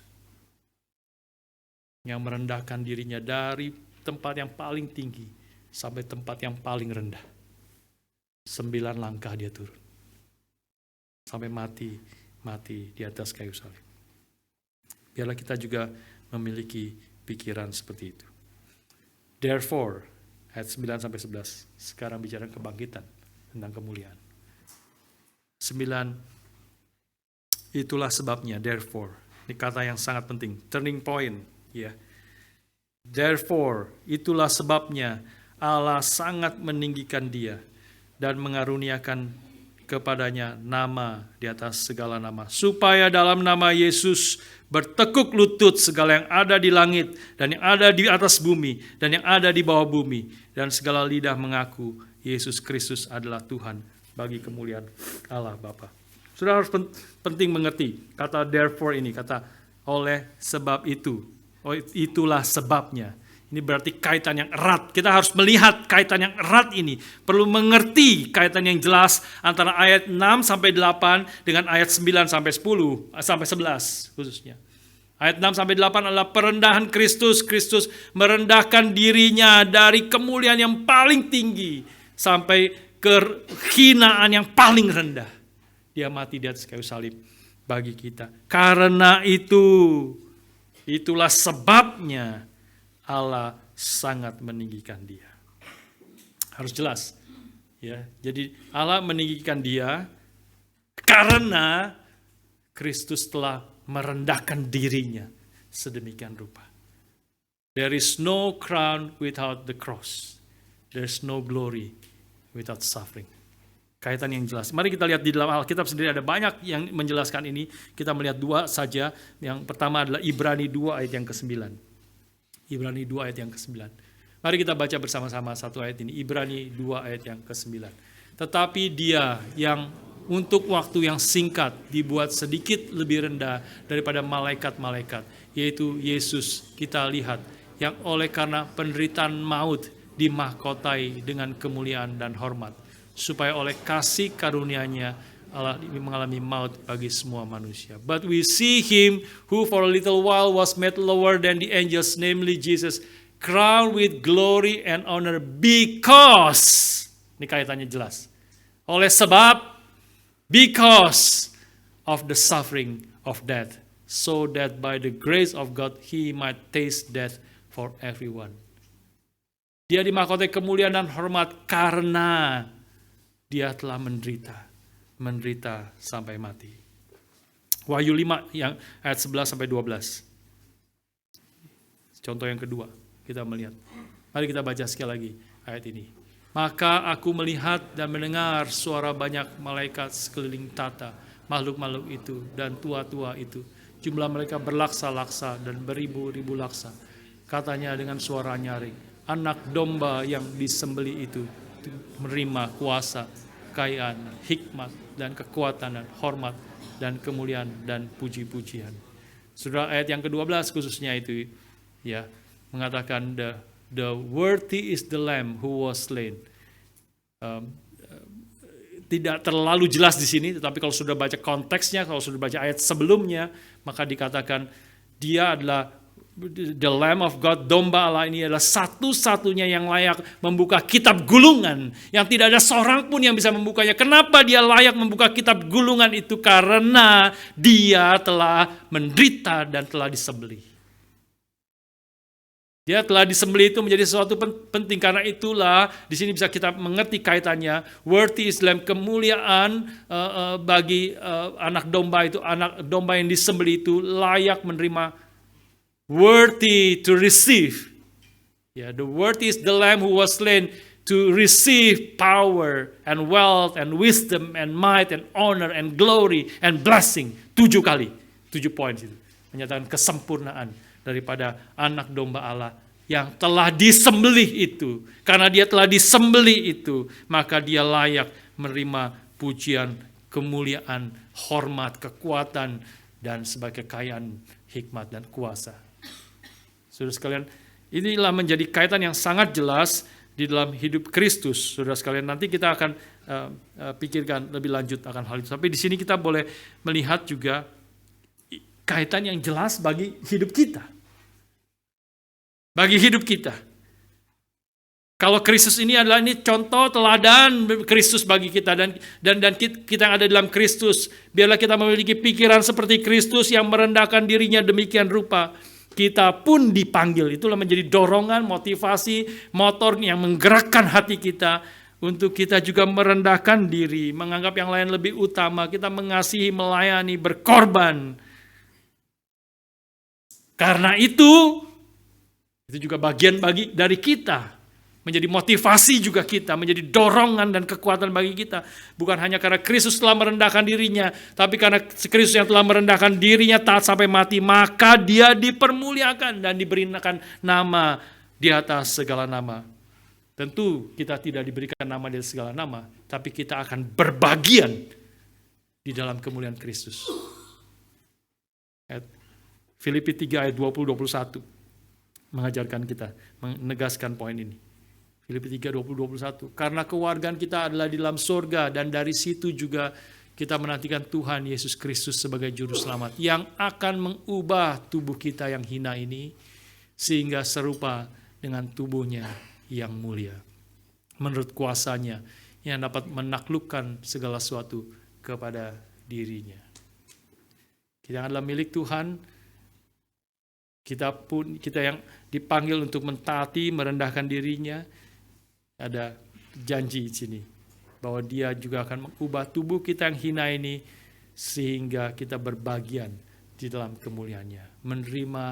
yang merendahkan dirinya dari tempat yang paling tinggi sampai tempat yang paling rendah. 9 langkah dia turun. Sampai mati di atas kayu salib. Biarlah kita juga memiliki pikiran seperti itu. Therefore, ayat 9 sampai 11. Sekarang bicara kebangkitan tentang kemuliaan. 9. Itulah sebabnya, therefore. Ini kata yang sangat penting, turning point, ya. Therefore, itulah sebabnya Allah sangat meninggikan dia dan mengaruniakan kepadanya nama di atas segala nama. Supaya dalam nama Yesus bertekuk lutut segala yang ada di langit dan yang ada di atas bumi dan yang ada di bawah bumi. Dan segala lidah mengaku Yesus Kristus adalah Tuhan bagi kemuliaan Allah Bapa. Sudah harus penting mengerti kata therefore ini, kata oleh sebab itu. Oh, itulah sebabnya. Ini berarti kaitan yang erat. Kita harus melihat kaitan yang erat ini. Perlu mengerti kaitan yang jelas antara ayat 6 sampai 8 dengan ayat 9 sampai 10 sampai 11 khususnya. Ayat 6 sampai 8 adalah perendahan Kristus. Kristus merendahkan dirinya dari kemuliaan yang paling tinggi sampai kehinaan yang paling rendah. Dia mati di atas kayu salib bagi kita. Karena itulah sebabnya Allah sangat meninggikan dia. Harus jelas. Ya, jadi Allah meninggikan dia karena Kristus telah merendahkan dirinya sedemikian rupa. There is no crown without the cross. There is no glory without suffering. Kaitan yang jelas. Mari kita lihat di dalam Alkitab sendiri ada banyak yang menjelaskan ini. Kita melihat 2 saja. Yang pertama adalah Ibrani 2 ayat yang ke-9. Ibrani 2 ayat yang ke-9. Mari kita baca bersama-sama satu ayat ini. Ibrani 2 ayat yang ke-9. Tetapi dia yang untuk waktu yang singkat dibuat sedikit lebih rendah daripada malaikat-malaikat, yaitu Yesus kita lihat, yang oleh karena penderitaan maut dimahkotai dengan kemuliaan dan hormat, supaya oleh kasih karunia-Nya Allah mengalami maut bagi semua manusia. But we see him who for a little while was made lower than the angels, namely Jesus, crowned with glory and honor because Ini kaitannya jelas. Oleh sebab, because of the suffering of death, so that by the grace of God he might taste death for everyone. Dia dimahkotai kemuliaan dan hormat karena dia telah menderita sampai mati. Wahyu 5 yang ayat 11 sampai 12. Contoh yang kedua, kita melihat. Mari kita baca sekali lagi ayat ini. Maka aku melihat dan mendengar suara banyak malaikat sekeliling tata, makhluk-makhluk itu dan tua-tua itu. Jumlah mereka berlaksa-laksa dan beribu-ribu laksa. Katanya dengan suara nyaring, anak domba yang disembelih itu menerima kuasa, kekayaan, hikmat, dan kekuatan, dan hormat, dan kemuliaan, dan puji-pujian. Saudara, ayat yang ke-12 khususnya itu ya mengatakan the worthy is the lamb who was slain. Tidak terlalu jelas di sini, tetapi kalau sudah baca konteksnya, kalau sudah baca ayat sebelumnya, maka dikatakan dia adalah the Lamb of God, domba Allah ini adalah satu-satunya yang layak membuka kitab gulungan, yang tidak ada seorang pun yang bisa membukanya. Kenapa dia layak membuka kitab gulungan itu? Karena dia telah menderita dan telah disembelih. Dia telah disembelih itu menjadi sesuatu penting, karena itulah di sini bisa kita mengerti kaitannya. Worthy is Lamb, kemuliaan bagi anak domba itu, anak domba yang disembelih itu layak menerima, worthy to receive. Yeah, the worthy is the Lamb who was slain to receive power and wealth and wisdom and might and honor and glory and blessing. 7 kali, 7 poin itu menyatakan kesempurnaan daripada anak domba Allah yang telah disembelih itu. Karena dia telah disembelih itu, maka dia layak menerima pujian, kemuliaan, hormat, kekuatan, dan sebagai kekayaan, hikmat, dan kuasa. Saudara sekalian, inilah menjadi kaitan yang sangat jelas di dalam hidup Kristus. Saudara sekalian, nanti kita akan pikirkan lebih lanjut akan hal itu. Tapi di sini kita boleh melihat juga kaitan yang jelas bagi hidup kita. Bagi hidup kita. Kalau Kristus ini adalah contoh teladan Kristus bagi kita, dan kita yang ada dalam Kristus, biarlah kita memiliki pikiran seperti Kristus yang merendahkan dirinya demikian rupa. Kita pun dipanggil, itulah menjadi dorongan, motivasi, motor yang menggerakkan hati kita untuk kita juga merendahkan diri, menganggap yang lain lebih utama, kita mengasihi, melayani, berkorban. Karena itu juga bagian dari kita, menjadi motivasi juga kita, menjadi dorongan dan kekuatan bagi kita. Bukan hanya karena Kristus telah merendahkan dirinya, tapi karena Kristus yang telah merendahkan dirinya taat sampai mati, maka dia dipermuliakan dan diberikan nama di atas segala nama. Tentu kita tidak diberikan nama di atas segala nama, tapi kita akan berbagian di dalam kemuliaan Kristus. Filipi 3 ayat 20-21 mengajarkan kita, menegaskan poin ini. Filipi 3, 20-21. Karena kewargaan kita adalah di dalam surga, dan dari situ juga kita menantikan Tuhan Yesus Kristus sebagai juru selamat, yang akan mengubah tubuh kita yang hina ini, sehingga serupa dengan tubuhnya yang mulia. Menurut kuasanya, yang dapat menaklukkan segala sesuatu kepada dirinya. Kita adalah milik Tuhan. Kita yang dipanggil untuk mentaati, merendahkan dirinya. Ada janji di sini bahwa dia juga akan mengubah tubuh kita yang hina ini sehingga kita berbagian di dalam kemuliaannya, menerima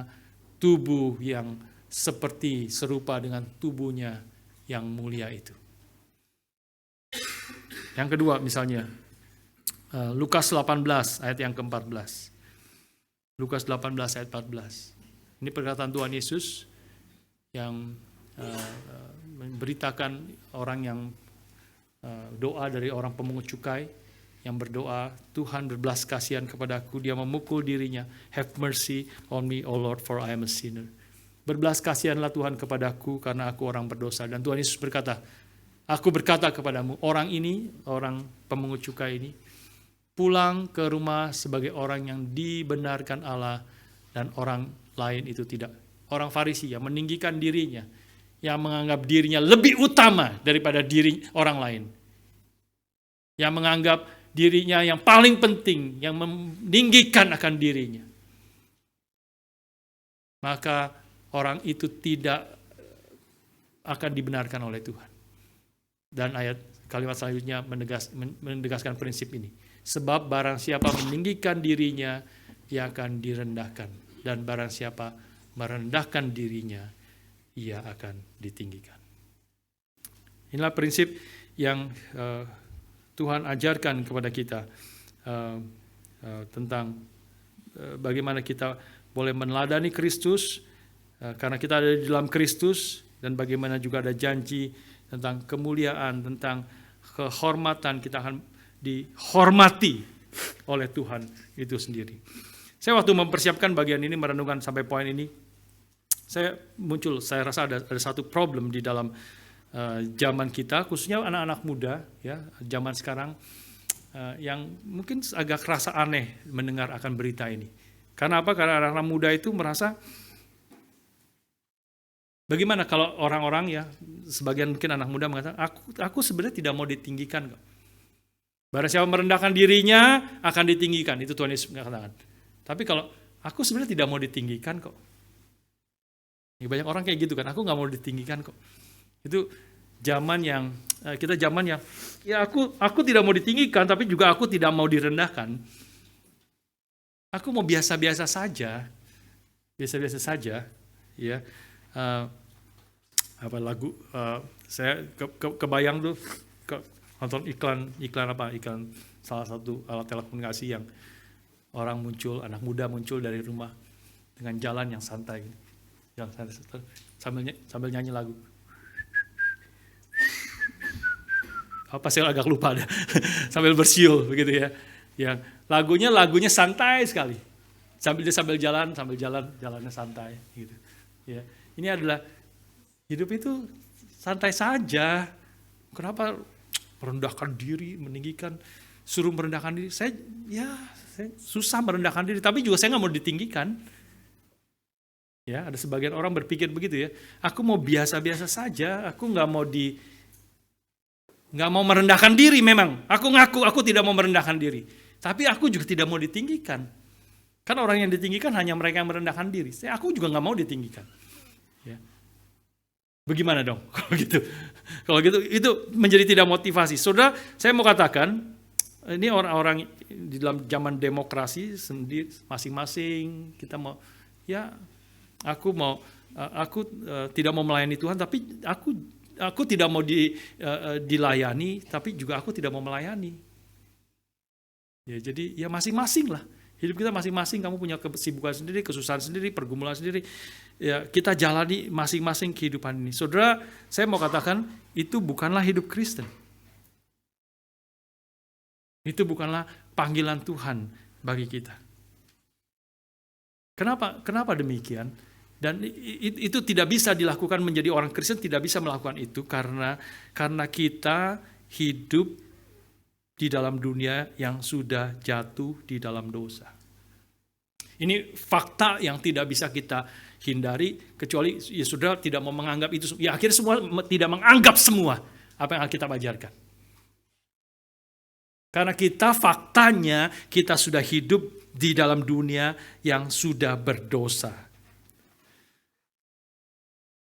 tubuh yang serupa dengan tubuhnya yang mulia itu. Yang kedua misalnya Lukas 18 ayat yang ke-14. Lukas 18 ayat 14. Ini perkataan Tuhan Yesus yang memberitakan orang yang doa dari orang pemungut cukai yang berdoa, Tuhan berbelas kasihan kepadaku, dia memukul dirinya, have mercy on me, O Lord, for I am a sinner. Berbelas kasihanlah Tuhan kepadaku karena aku orang berdosa. Dan Tuhan Yesus berkata, aku berkata kepadamu, orang pemungut cukai ini, pulang ke rumah sebagai orang yang dibenarkan Allah dan orang lain itu tidak. Orang Farisi yang meninggikan dirinya, yang menganggap dirinya lebih utama daripada diri orang lain. Yang menganggap dirinya yang paling penting, yang meninggikan akan dirinya. Maka orang itu tidak akan dibenarkan oleh Tuhan. Dan kalimat selanjutnya menegaskan prinsip ini. Sebab barang siapa meninggikan dirinya, ia akan direndahkan. Dan barang siapa merendahkan dirinya, ia akan ditinggikan. Inilah prinsip yang Tuhan ajarkan kepada kita tentang bagaimana kita boleh meneladani Kristus, karena kita ada di dalam Kristus, dan bagaimana juga ada janji tentang kemuliaan, tentang kehormatan, kita akan dihormati oleh Tuhan itu sendiri. Saya waktu mempersiapkan bagian ini, merenungkan sampai poin ini, saya rasa ada satu problem di dalam zaman kita, khususnya anak-anak muda, ya, zaman sekarang, yang mungkin agak kerasa aneh mendengar akan berita ini. Karena apa? Karena anak-anak muda itu merasa, bagaimana kalau orang-orang, ya, sebagian mungkin anak muda mengatakan, aku sebenarnya tidak mau ditinggikan kok. Barang siapa merendahkan dirinya akan ditinggikan, itu Tuhan Yesus mengatakan. Tapi kalau aku sebenarnya tidak mau ditinggikan kok. Ya, banyak orang kayak gitu kan, aku nggak mau ditinggikan kok. Itu zaman yang ya aku tidak mau ditinggikan, tapi juga aku tidak mau direndahkan. Aku mau biasa-biasa saja, ya. Apa lagu? Saya kebayang tuh nonton iklan salah satu alat telekomunikasi yang orang muncul, anak muda muncul dari rumah dengan jalan yang santai, yang santai sambil nyanyi lagu. Apa saya agak lupa dah. Sambil bersiul begitu ya. Yang lagunya santai sekali. Sambil jalannya santai gitu. Ya. Ini adalah hidup itu santai saja. Kenapa merendahkan diri, meninggikan, suruh merendahkan diri? Saya susah merendahkan diri, tapi juga saya nggak mau ditinggikan. Ya, ada sebagian orang berpikir begitu ya. Aku mau biasa-biasa saja, aku nggak mau merendahkan diri memang. Aku ngaku aku tidak mau merendahkan diri, tapi aku juga tidak mau ditinggikan. Kan orang yang ditinggikan hanya mereka yang merendahkan diri. Aku juga nggak mau ditinggikan. Ya. Bagaimana dong kalau gitu? Kalau gitu itu menjadi tidak motivasi. Saudara, saya mau katakan, ini orang-orang di dalam zaman demokrasi sendiri, masing-masing kita mau, ya aku tidak mau melayani Tuhan, tapi aku tidak mau dilayani, tapi juga aku tidak mau melayani. Ya, jadi ya masing-masing lah. Hidup kita masing-masing, kamu punya kesibukan sendiri, kesusahan sendiri, pergumulan sendiri. Ya, kita jalani masing-masing kehidupan ini. Saudara, saya mau katakan itu bukanlah hidup Kristen. Itu bukanlah panggilan Tuhan bagi kita. Kenapa demikian? Dan itu tidak bisa dilakukan, menjadi orang Kristen tidak bisa melakukan itu karena kita hidup di dalam dunia yang sudah jatuh di dalam dosa. Ini fakta yang tidak bisa kita hindari, kecuali ya saudara tidak mau menganggap itu. Ya akhirnya semua tidak menganggap semua apa yang Alkitab ajarkan. Karena faktanya kita sudah hidup di dalam dunia yang sudah berdosa.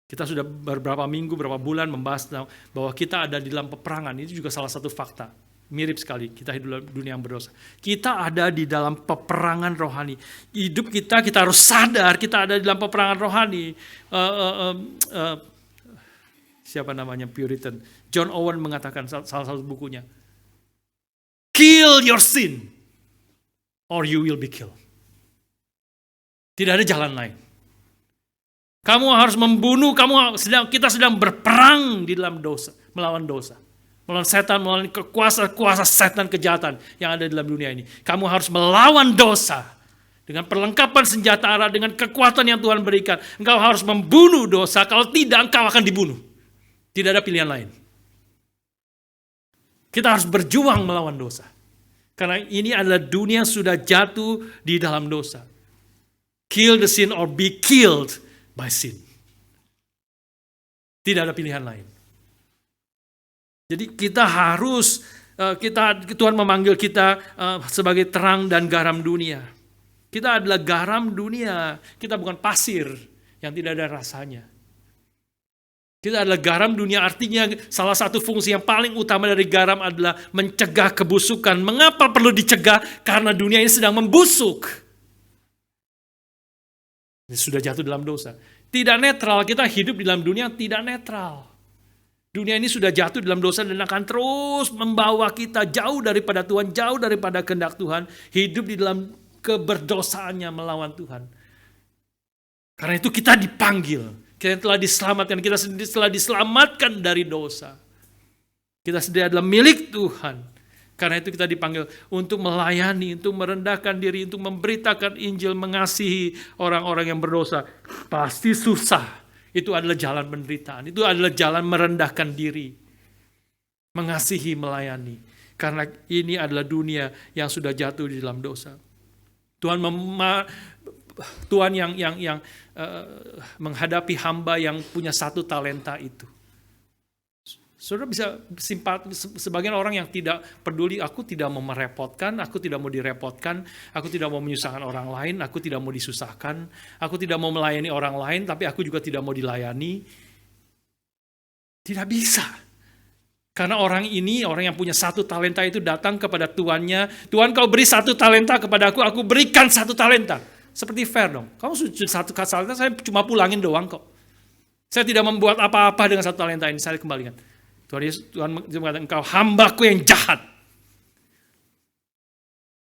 Kita sudah beberapa minggu, beberapa bulan membahas bahwa kita ada di dalam peperangan. Itu juga salah satu fakta. Mirip sekali, kita hidup dalam dunia yang berdosa. Kita ada di dalam peperangan rohani. Hidup kita harus sadar kita ada di dalam peperangan rohani. Siapa namanya Puritan? John Owen mengatakan salah satu bukunya. Kill your sin, or you will be killed. Tidak ada jalan lain. Kamu harus membunuh, kita sedang berperang di dalam dosa, melawan dosa. Melawan setan, melawan kuasa setan kejahatan yang ada dalam dunia ini. Kamu harus melawan dosa. Dengan perlengkapan senjata Allah, dengan kekuatan yang Tuhan berikan. Engkau harus membunuh dosa, kalau tidak engkau akan dibunuh. Tidak ada pilihan lain. Kita harus berjuang melawan dosa. Karena ini adalah dunia sudah jatuh di dalam dosa. Kill the sin or be killed by sin. Tidak ada pilihan lain. Jadi kita harus, Tuhan memanggil kita sebagai terang dan garam dunia. Kita adalah garam dunia. Kita bukan pasir yang tidak ada rasanya. Kita adalah garam dunia, artinya salah satu fungsi yang paling utama dari garam adalah mencegah kebusukan. Mengapa perlu dicegah? Karena dunia ini sedang membusuk. Ini sudah jatuh dalam dosa. Tidak netral, kita hidup di dalam dunia yang tidak netral. Dunia ini sudah jatuh dalam dosa dan akan terus membawa kita jauh daripada Tuhan, jauh daripada kehendak Tuhan, hidup di dalam keberdosaannya melawan Tuhan. Karena itu kita dipanggil, kita telah diselamatkan, kita sendiri telah diselamatkan dari dosa. Kita sendiri adalah milik Tuhan. Karena itu kita dipanggil untuk melayani, untuk merendahkan diri, untuk memberitakan Injil, mengasihi orang-orang yang berdosa. Pasti susah. Itu adalah jalan penderitaan. Itu adalah jalan merendahkan diri. Mengasihi, melayani. Karena ini adalah dunia yang sudah jatuh di dalam dosa. Tuhan yang menghadapi hamba yang punya 1 talenta itu. Saudara bisa sebagian orang yang tidak peduli, aku tidak mau merepotkan, aku tidak mau direpotkan, aku tidak mau menyusahkan orang lain, aku tidak mau disusahkan, aku tidak mau melayani orang lain, tapi aku juga tidak mau dilayani. Tidak bisa. Karena orang ini, orang yang punya 1 talenta itu datang kepada tuannya, Tuhan kau beri 1 talenta kepada aku berikan 1 talenta. Seperti fair dong, kamu sudah 1 talenta, saya cuma pulangin doang kok. Saya tidak membuat apa-apa dengan 1 talenta ini, saya kembalikan. Tuhan mengatakan, engkau hambaku yang jahat.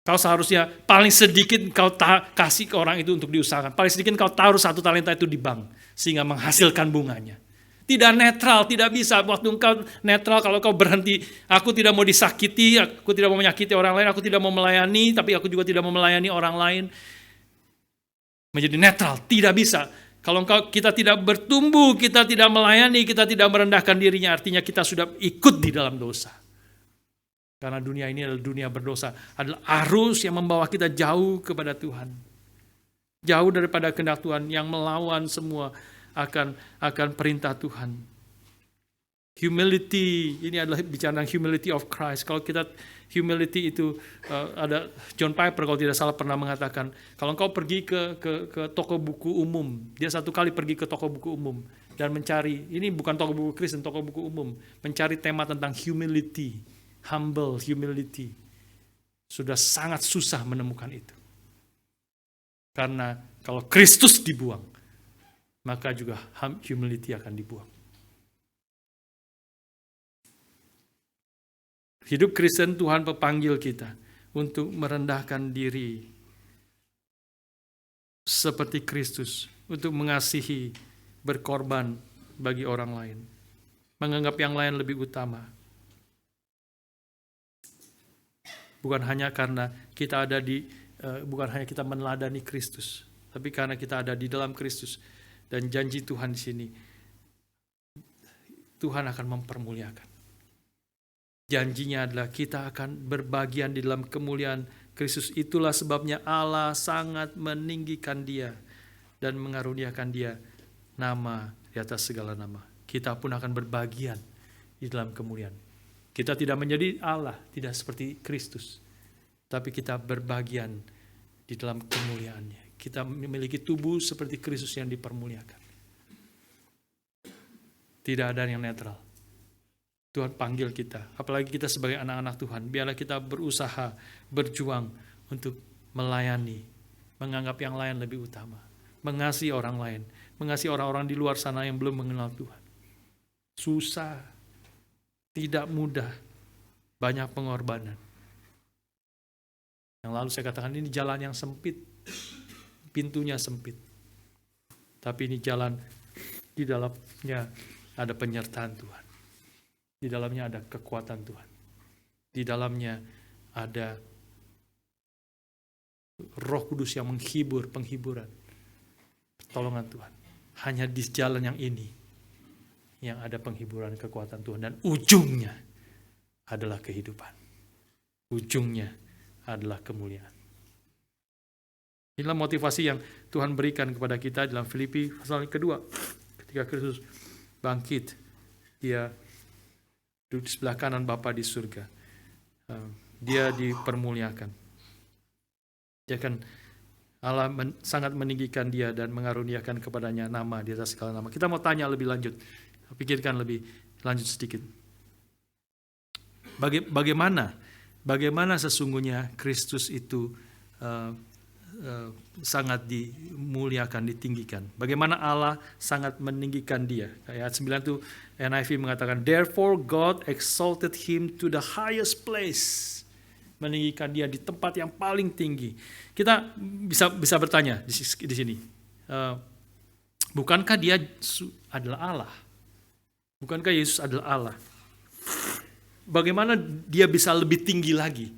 Kau seharusnya paling sedikit engkau kasih ke orang itu untuk diusahakan. Paling sedikit engkau taruh 1 talenta itu di bank, sehingga menghasilkan bunganya. Tidak netral, tidak bisa. Waktu engkau netral, kalau kau berhenti, aku tidak mau disakiti, aku tidak mau menyakiti orang lain, aku tidak mau melayani, tapi aku juga tidak mau melayani orang lain. Menjadi netral, tidak bisa. Kalau kita tidak bertumbuh, kita tidak melayani, kita tidak merendahkan dirinya, artinya kita sudah ikut di dalam dosa. Karena dunia ini adalah dunia berdosa, adalah arus yang membawa kita jauh kepada Tuhan. Jauh daripada kehendak Tuhan yang melawan semua akan perintah Tuhan. Humility, ini adalah bicara tentang humility of Christ. Kalau kita humility itu ada John Piper kalau tidak salah pernah mengatakan, kalau engkau pergi ke toko buku umum, dia 1 kali pergi ke toko buku umum dan mencari, ini bukan toko buku Kristen, toko buku umum, mencari tema tentang humility, humble humility. Sudah sangat susah menemukan itu. Karena kalau Kristus dibuang, maka juga humility akan dibuang. Hidup Kristen, Tuhan memanggil kita untuk merendahkan diri seperti Kristus, untuk mengasihi, berkorban bagi orang lain, menganggap yang lain lebih utama. Bukan hanya karena kita bukan hanya kita meneladani Kristus, tapi karena kita ada di dalam Kristus dan janji Tuhan di sini, Tuhan akan mempermuliakan. Janjinya adalah kita akan berbagian di dalam kemuliaan Kristus. Itulah sebabnya Allah sangat meninggikan dia dan mengaruniakan dia nama di atas segala nama. Kita pun akan berbagian di dalam kemuliaan. Kita tidak menjadi Allah, tidak seperti Kristus, tapi kita berbagian di dalam kemuliaannya. Kita memiliki tubuh seperti Kristus yang dipermuliakan. Tidak ada yang netral. Tuhan panggil kita, apalagi kita sebagai anak-anak Tuhan, biarlah kita berusaha, berjuang untuk melayani, menganggap yang lain lebih utama, mengasihi orang lain, mengasihi orang-orang di luar sana yang belum mengenal Tuhan. Susah, tidak mudah, banyak pengorbanan. Yang lalu saya katakan ini jalan yang sempit, pintunya sempit, tapi ini jalan di dalamnya ada penyertaan Tuhan. Di dalamnya ada kekuatan Tuhan. Di dalamnya ada Roh Kudus yang menghibur, penghiburan, pertolongan Tuhan. Hanya di jalan yang ini yang ada penghiburan, kekuatan Tuhan. Dan ujungnya adalah kehidupan. Ujungnya adalah kemuliaan. Inilah motivasi yang Tuhan berikan kepada kita dalam Filipi pasal kedua. Ketika Kristus bangkit. Dia duduk di sebelah kanan Bapa di surga. Dia dipermuliakan. Dia kan Allah sangat meninggikan dia dan mengaruniakan kepadanya nama di atas segala nama. Kita mau tanya lebih lanjut. Pikirkan lebih lanjut sedikit. Bagaimana sesungguhnya Kristus itu sangat dimuliakan, ditinggikan. Bagaimana Allah sangat meninggikan dia. Ayat 9 itu NIV mengatakan, therefore God exalted him to the highest place. Meninggikan dia di tempat yang paling tinggi. Kita bisa bertanya di sini. Bukankah dia adalah Allah? Bukankah Yesus adalah Allah? Bagaimana dia bisa lebih tinggi lagi?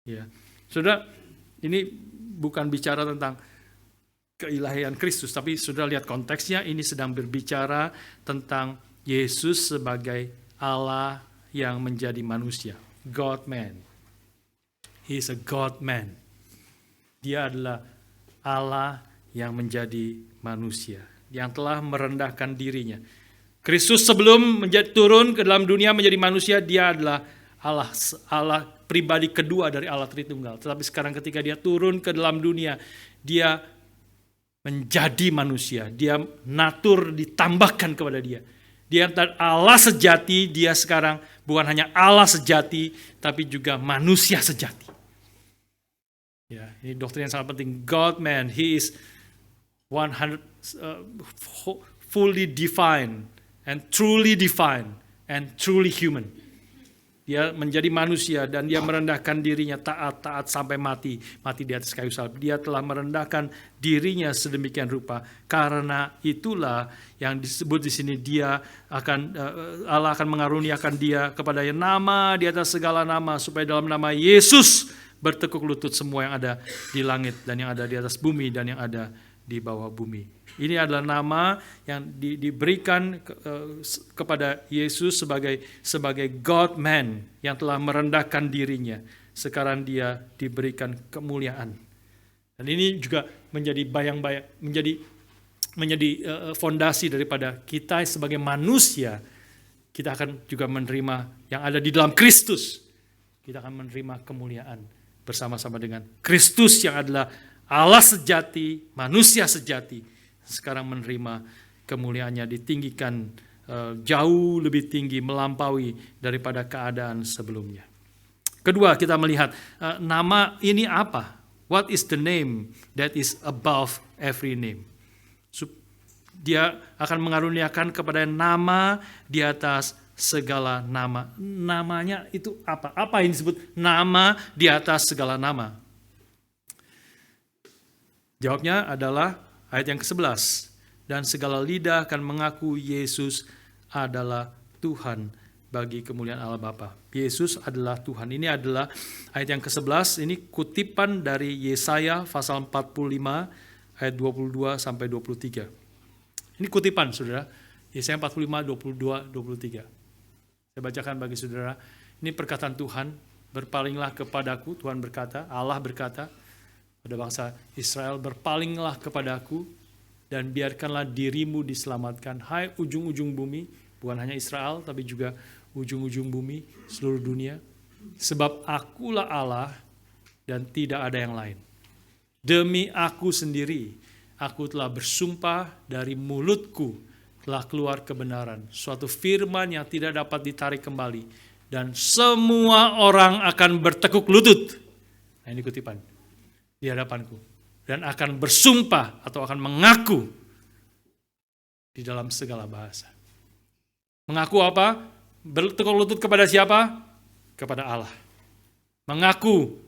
Ya, Saudara, ini bukan bicara tentang keilahian Kristus, tapi saudara lihat konteksnya, ini sedang berbicara tentang Yesus sebagai Allah yang menjadi manusia. God-man. He is a God-man. Dia adalah Allah yang menjadi manusia, yang telah merendahkan dirinya. Kristus sebelum turun ke dalam dunia menjadi manusia, dia adalah Allah pribadi kedua dari Allah Tritunggal. Tetapi sekarang ketika dia turun ke dalam dunia, dia menjadi manusia. Dia natur ditambahkan kepada dia. Dia Allah sejati, dia sekarang bukan hanya Allah sejati, tapi juga manusia sejati. Ya, ini doktrin yang sangat penting. God-man, he is 100 fully divine and truly human. Dia menjadi manusia dan dia merendahkan dirinya taat sampai mati di atas kayu salib. Dia telah merendahkan dirinya sedemikian rupa. Karena itulah yang disebut di sini Allah akan mengaruniakan dia kepada nama di atas segala nama, supaya dalam nama Yesus bertekuk lutut semua yang ada di langit dan yang ada di atas bumi dan yang ada di bawah bumi. Ini adalah nama yang diberikan kepada Yesus sebagai God-man yang telah merendahkan dirinya. Sekarang dia diberikan kemuliaan. Dan ini juga menjadi menjadi fondasi daripada kita sebagai manusia. Kita akan juga menerima yang ada di dalam Kristus. Kita akan menerima kemuliaan bersama-sama dengan Kristus yang adalah Allah sejati, manusia sejati. Sekarang menerima kemuliaannya, ditinggikan jauh lebih tinggi, melampaui daripada keadaan sebelumnya. Kedua, kita melihat nama ini apa? What is the name that is above every name? Dia akan mengaruniakan kepada nama di atas segala nama. Namanya itu apa? Apa yang disebut nama di atas segala nama? Jawabnya adalah ayat yang ke-11. Dan segala lidah akan mengaku Yesus adalah Tuhan bagi kemuliaan Allah Bapa. Yesus adalah Tuhan. Ini adalah ayat yang ke-11. Ini kutipan dari Yesaya pasal 45 ayat 22 sampai 23. Ini kutipan, saudara. Yesaya 45, 22, 23. Saya bacakan bagi saudara. Ini perkataan Tuhan. Berpalinglah kepadaku, Tuhan berkata, Allah berkata pada bangsa Israel, berpalinglah kepadaku dan biarkanlah dirimu diselamatkan. Hai ujung-ujung bumi, bukan hanya Israel, tapi juga ujung-ujung bumi, seluruh dunia. Sebab akulah Allah dan tidak ada yang lain. Demi aku sendiri, aku telah bersumpah, dari mulutku telah keluar kebenaran. Suatu firman yang tidak dapat ditarik kembali. Dan semua orang akan bertekuk lutut. Nah, ini kutipan. Di hadapanku. Dan akan bersumpah atau akan mengaku di dalam segala bahasa. Mengaku apa? Bertekuk lutut kepada siapa? Kepada Allah. Mengaku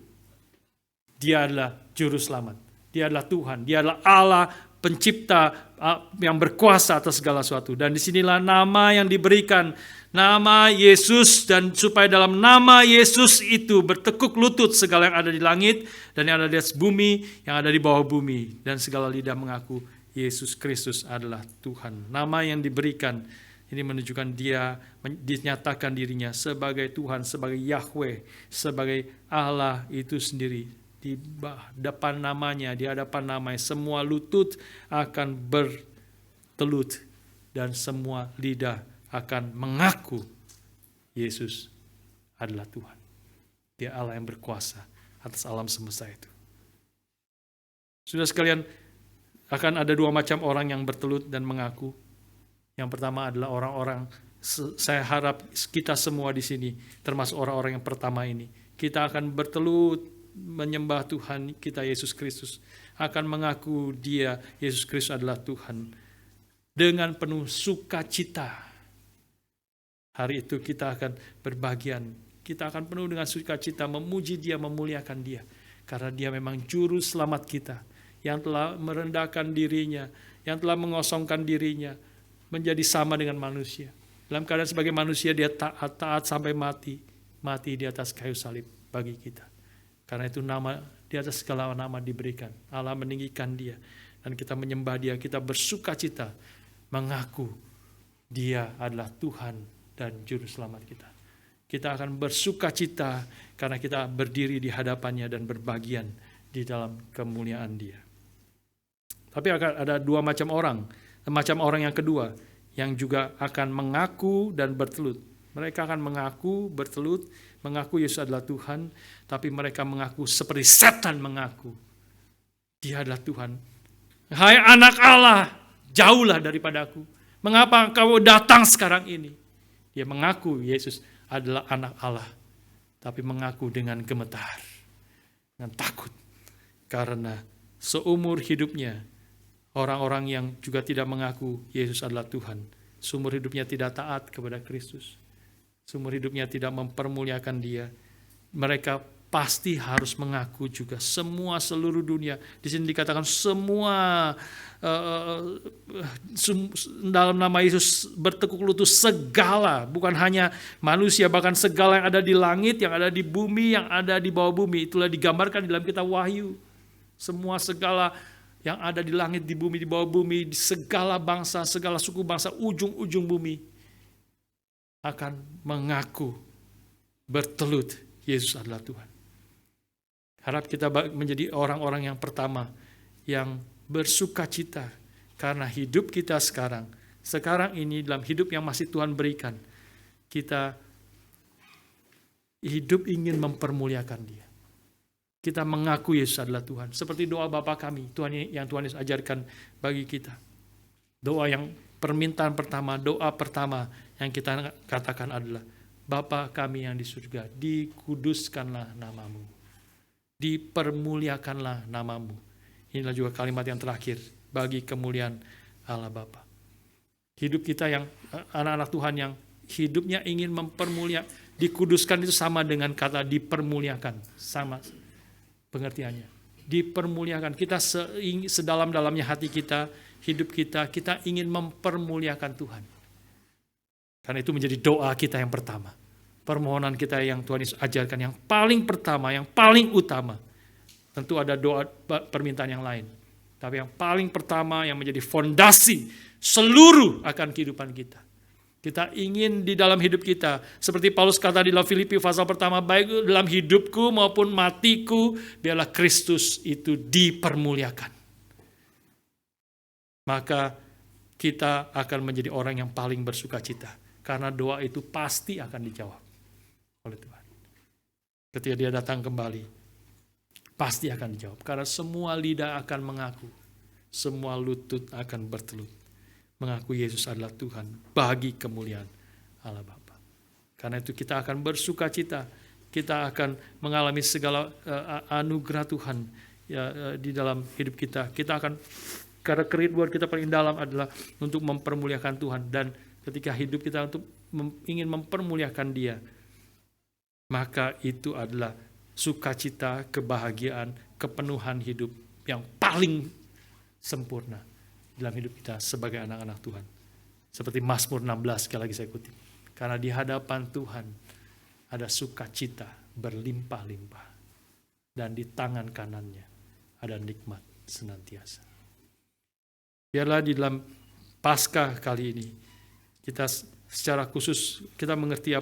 dia adalah juru selamat. Dia adalah Tuhan. Dia adalah Allah pencipta yang berkuasa atas segala sesuatu. Dan disinilah nama yang diberikan. Nama Yesus, dan supaya dalam nama Yesus itu bertekuk lutut segala yang ada di langit dan yang ada di atas bumi, yang ada di bawah bumi, dan segala lidah mengaku Yesus Kristus adalah Tuhan. Nama yang diberikan ini menunjukkan dia dinyatakan dirinya sebagai Tuhan, sebagai Yahweh, sebagai Allah itu sendiri. Di depan namanya, di hadapan namanya, semua lutut akan bertelut dan semua lidah akan mengaku Yesus adalah Tuhan. Dia Allah yang berkuasa atas alam semesta itu. Sudah sekalian, akan ada dua macam orang yang bertelut dan mengaku. Yang pertama adalah orang-orang, saya harap kita semua di sini, termasuk orang-orang yang pertama ini, kita akan bertelut menyembah Tuhan kita Yesus Kristus, akan mengaku Dia, Yesus Kristus adalah Tuhan, dengan penuh sukacita. Hari itu kita akan berbahagian, kita akan penuh dengan sukacita, memuji Dia, memuliakan Dia, karena Dia memang juru selamat kita, yang telah merendahkan dirinya, yang telah mengosongkan dirinya, menjadi sama dengan manusia. Dalam keadaan sebagai manusia, Dia taat sampai mati di atas kayu salib bagi kita. Karena itu nama di atas segala nama diberikan. Allah meninggikan Dia, dan kita menyembah Dia, kita bersukacita mengaku Dia adalah Tuhan dan juru selamat kita. Kita akan bersukacita karena kita berdiri di hadapannya dan berbagian di dalam kemuliaan Dia. Tapi akan ada dua macam orang. Macam orang yang kedua, yang juga akan mengaku dan bertelut. Mereka akan mengaku, bertelut, mengaku Yesus adalah Tuhan, tapi mereka mengaku seperti setan mengaku Dia adalah Tuhan. Hai anak Allah, jauhlah daripadaku. Mengapa engkau datang sekarang ini? Dia mengaku Yesus adalah anak Allah, tapi mengaku dengan gemetar, dengan takut. Karena seumur hidupnya, orang-orang yang juga tidak mengaku Yesus adalah Tuhan, seumur hidupnya tidak taat kepada Kristus, seumur hidupnya tidak mempermuliakan Dia, mereka pasti harus mengaku juga. Semua seluruh dunia, di sini dikatakan semua dalam nama Yesus bertekuk lutut, segala, bukan hanya manusia, bahkan segala yang ada di langit, yang ada di bumi, yang ada di bawah bumi. Itulah digambarkan dalam kitab Wahyu. Semua segala yang ada di langit, di bumi, di bawah bumi, di segala bangsa, segala suku bangsa, ujung-ujung bumi akan mengaku bertelut Yesus adalah Tuhan. Harap kita menjadi orang-orang yang pertama yang bersukacita karena hidup kita sekarang ini dalam hidup yang masih Tuhan berikan, kita hidup ingin mempermuliakan Dia. Kita mengaku Yesus adalah Tuhan. Seperti doa Bapa kami, yang Tuhan Yesus ajarkan bagi kita. Doa yang permintaan pertama, doa pertama yang kita katakan adalah, Bapa kami yang di surga, dikuduskanlah namamu, dipermuliakanlah namamu. Inilah juga kalimat yang terakhir bagi kemuliaan Allah Bapa. Hidup kita yang anak-anak Tuhan yang hidupnya ingin mempermuliakan, dikuduskan itu sama dengan kata dipermuliakan, sama pengertiannya. Dipermuliakan, kita sedalam-dalamnya hati kita, hidup kita ingin mempermuliakan Tuhan. Karena itu menjadi doa kita yang pertama. Permohonan kita yang Tuhan Yesus ajarkan yang paling pertama, yang paling utama. Tentu ada doa permintaan yang lain. Tapi yang paling pertama yang menjadi fondasi seluruh akan kehidupan kita. Kita ingin di dalam hidup kita, seperti Paulus kata di dalam Filipi pasal pertama, baik dalam hidupku maupun matiku, biarlah Kristus itu dipermuliakan. Maka kita akan menjadi orang yang paling bersukacita, karena doa itu pasti akan dijawab oleh Tuhan. Ketika Dia datang kembali, pasti akan dijawab, karena semua lidah akan mengaku, semua lutut akan bertelut, mengaku Yesus adalah Tuhan bagi kemuliaan Allah Bapa. Karena itu kita akan bersukacita, kita akan mengalami segala anugerah Tuhan ya, di dalam hidup kita. Kita akan, karena kerinduan kita paling dalam adalah untuk mempermuliakan Tuhan, dan ketika hidup kita untuk ingin mempermuliakan Dia, maka itu adalah sukacita, kebahagiaan, kepenuhan hidup yang paling sempurna dalam hidup kita sebagai anak-anak Tuhan. Seperti Mazmur 16, sekali lagi saya kutip. Karena di hadapan Tuhan ada sukacita berlimpah-limpah, dan di tangan kanannya ada nikmat senantiasa. Biarlah di dalam Paskah kali ini, kita secara khusus kita mengerti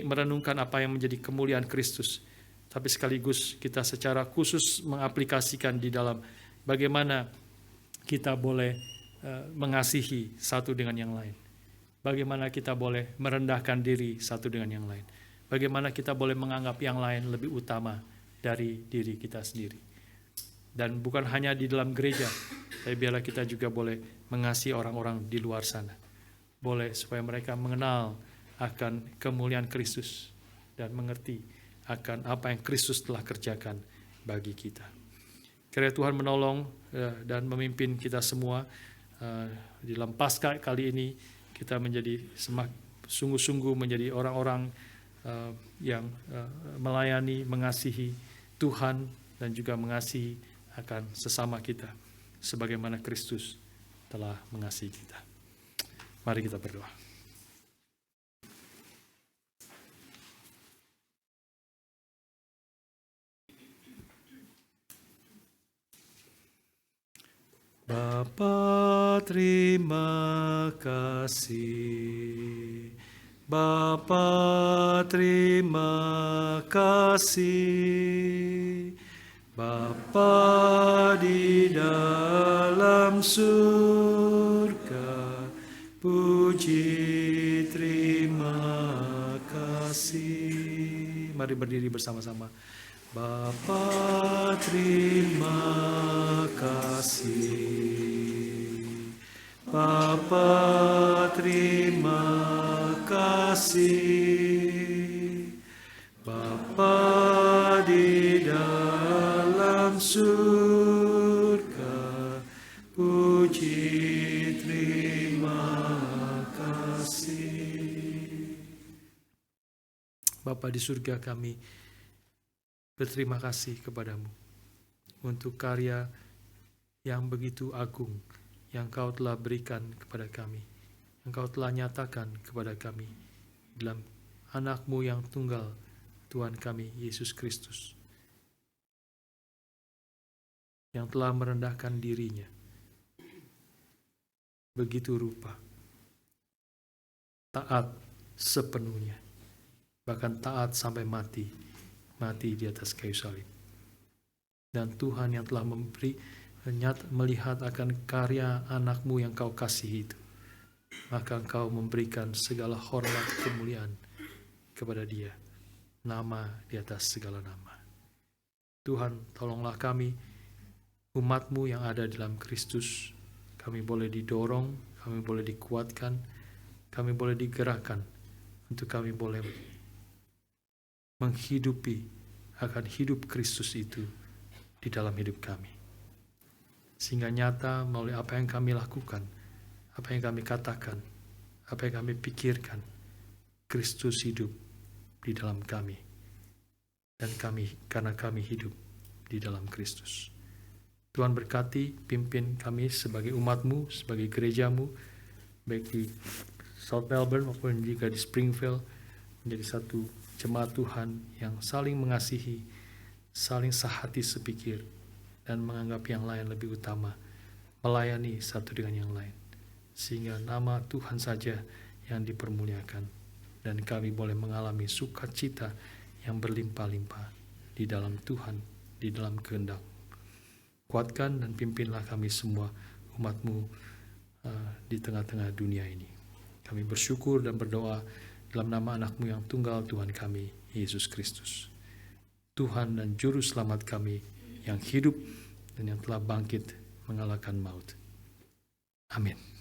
merenungkan apa yang menjadi kemuliaan Kristus. Tapi sekaligus kita secara khusus mengaplikasikan di dalam bagaimana kita boleh mengasihi satu dengan yang lain. Bagaimana kita boleh merendahkan diri satu dengan yang lain. Bagaimana kita boleh menganggap yang lain lebih utama dari diri kita sendiri. Dan bukan hanya di dalam gereja, tapi biarlah kita juga boleh mengasihi orang-orang di luar sana. Boleh supaya mereka mengenal akan kemuliaan Kristus dan mengerti akan apa yang Kristus telah kerjakan bagi kita. Kiranya Tuhan menolong dan memimpin kita semua di dalam Paskah kali ini, kita menjadi sungguh-sungguh menjadi orang-orang yang melayani, mengasihi Tuhan dan juga mengasihi akan sesama kita sebagaimana Kristus telah mengasihi kita. Mari kita berdoa. Bapa, terima kasih. Bapa, terima kasih. Bapa di dalam surga, puji terima kasih. Mari berdiri bersama-sama. Bapa, terima kasih. Bapa, terima kasih. Bapa di dalam surga, puji terima kasih. Bapa di surga, kami berterima kasih kepadamu untuk karya yang begitu agung yang Kau telah berikan kepada kami, yang Kau telah nyatakan kepada kami dalam anak-Mu yang tunggal, Tuhan kami Yesus Kristus, yang telah merendahkan dirinya begitu rupa, taat sepenuhnya, bahkan taat sampai mati di atas kayu salib. Dan Tuhan yang telah melihat akan karya anak-Mu yang Kau kasihi itu, maka Engkau memberikan segala hormat kemuliaan kepada Dia, nama di atas segala nama. Tuhan, tolonglah kami, umat-Mu yang ada dalam Kristus. Kami boleh didorong, kami boleh dikuatkan, kami boleh digerakkan untuk kami boleh menghidupi akan hidup Kristus itu di dalam hidup kami. Sehingga nyata melalui apa yang kami lakukan, apa yang kami katakan, apa yang kami pikirkan, Kristus hidup di dalam kami. Dan karena kami hidup di dalam Kristus. Tuhan berkati, pimpin kami sebagai umat-Mu, sebagai gereja-Mu, baik di South Melbourne maupun juga di Springfield, menjadi satu jemaat Tuhan yang saling mengasihi, saling sehati sepikir, dan menganggap yang lain lebih utama, melayani satu dengan yang lain, sehingga nama Tuhan saja yang dipermuliakan, dan kami boleh mengalami sukacita yang berlimpah-limpah di dalam Tuhan, di dalam kehendak. Kuatkan dan pimpinlah kami semua, umat-Mu di tengah-tengah dunia ini. Kami bersyukur dan berdoa dalam nama anak-Mu yang tunggal, Tuhan kami, Yesus Kristus. Tuhan dan Juru Selamat kami yang hidup dan yang telah bangkit mengalahkan maut. Amin.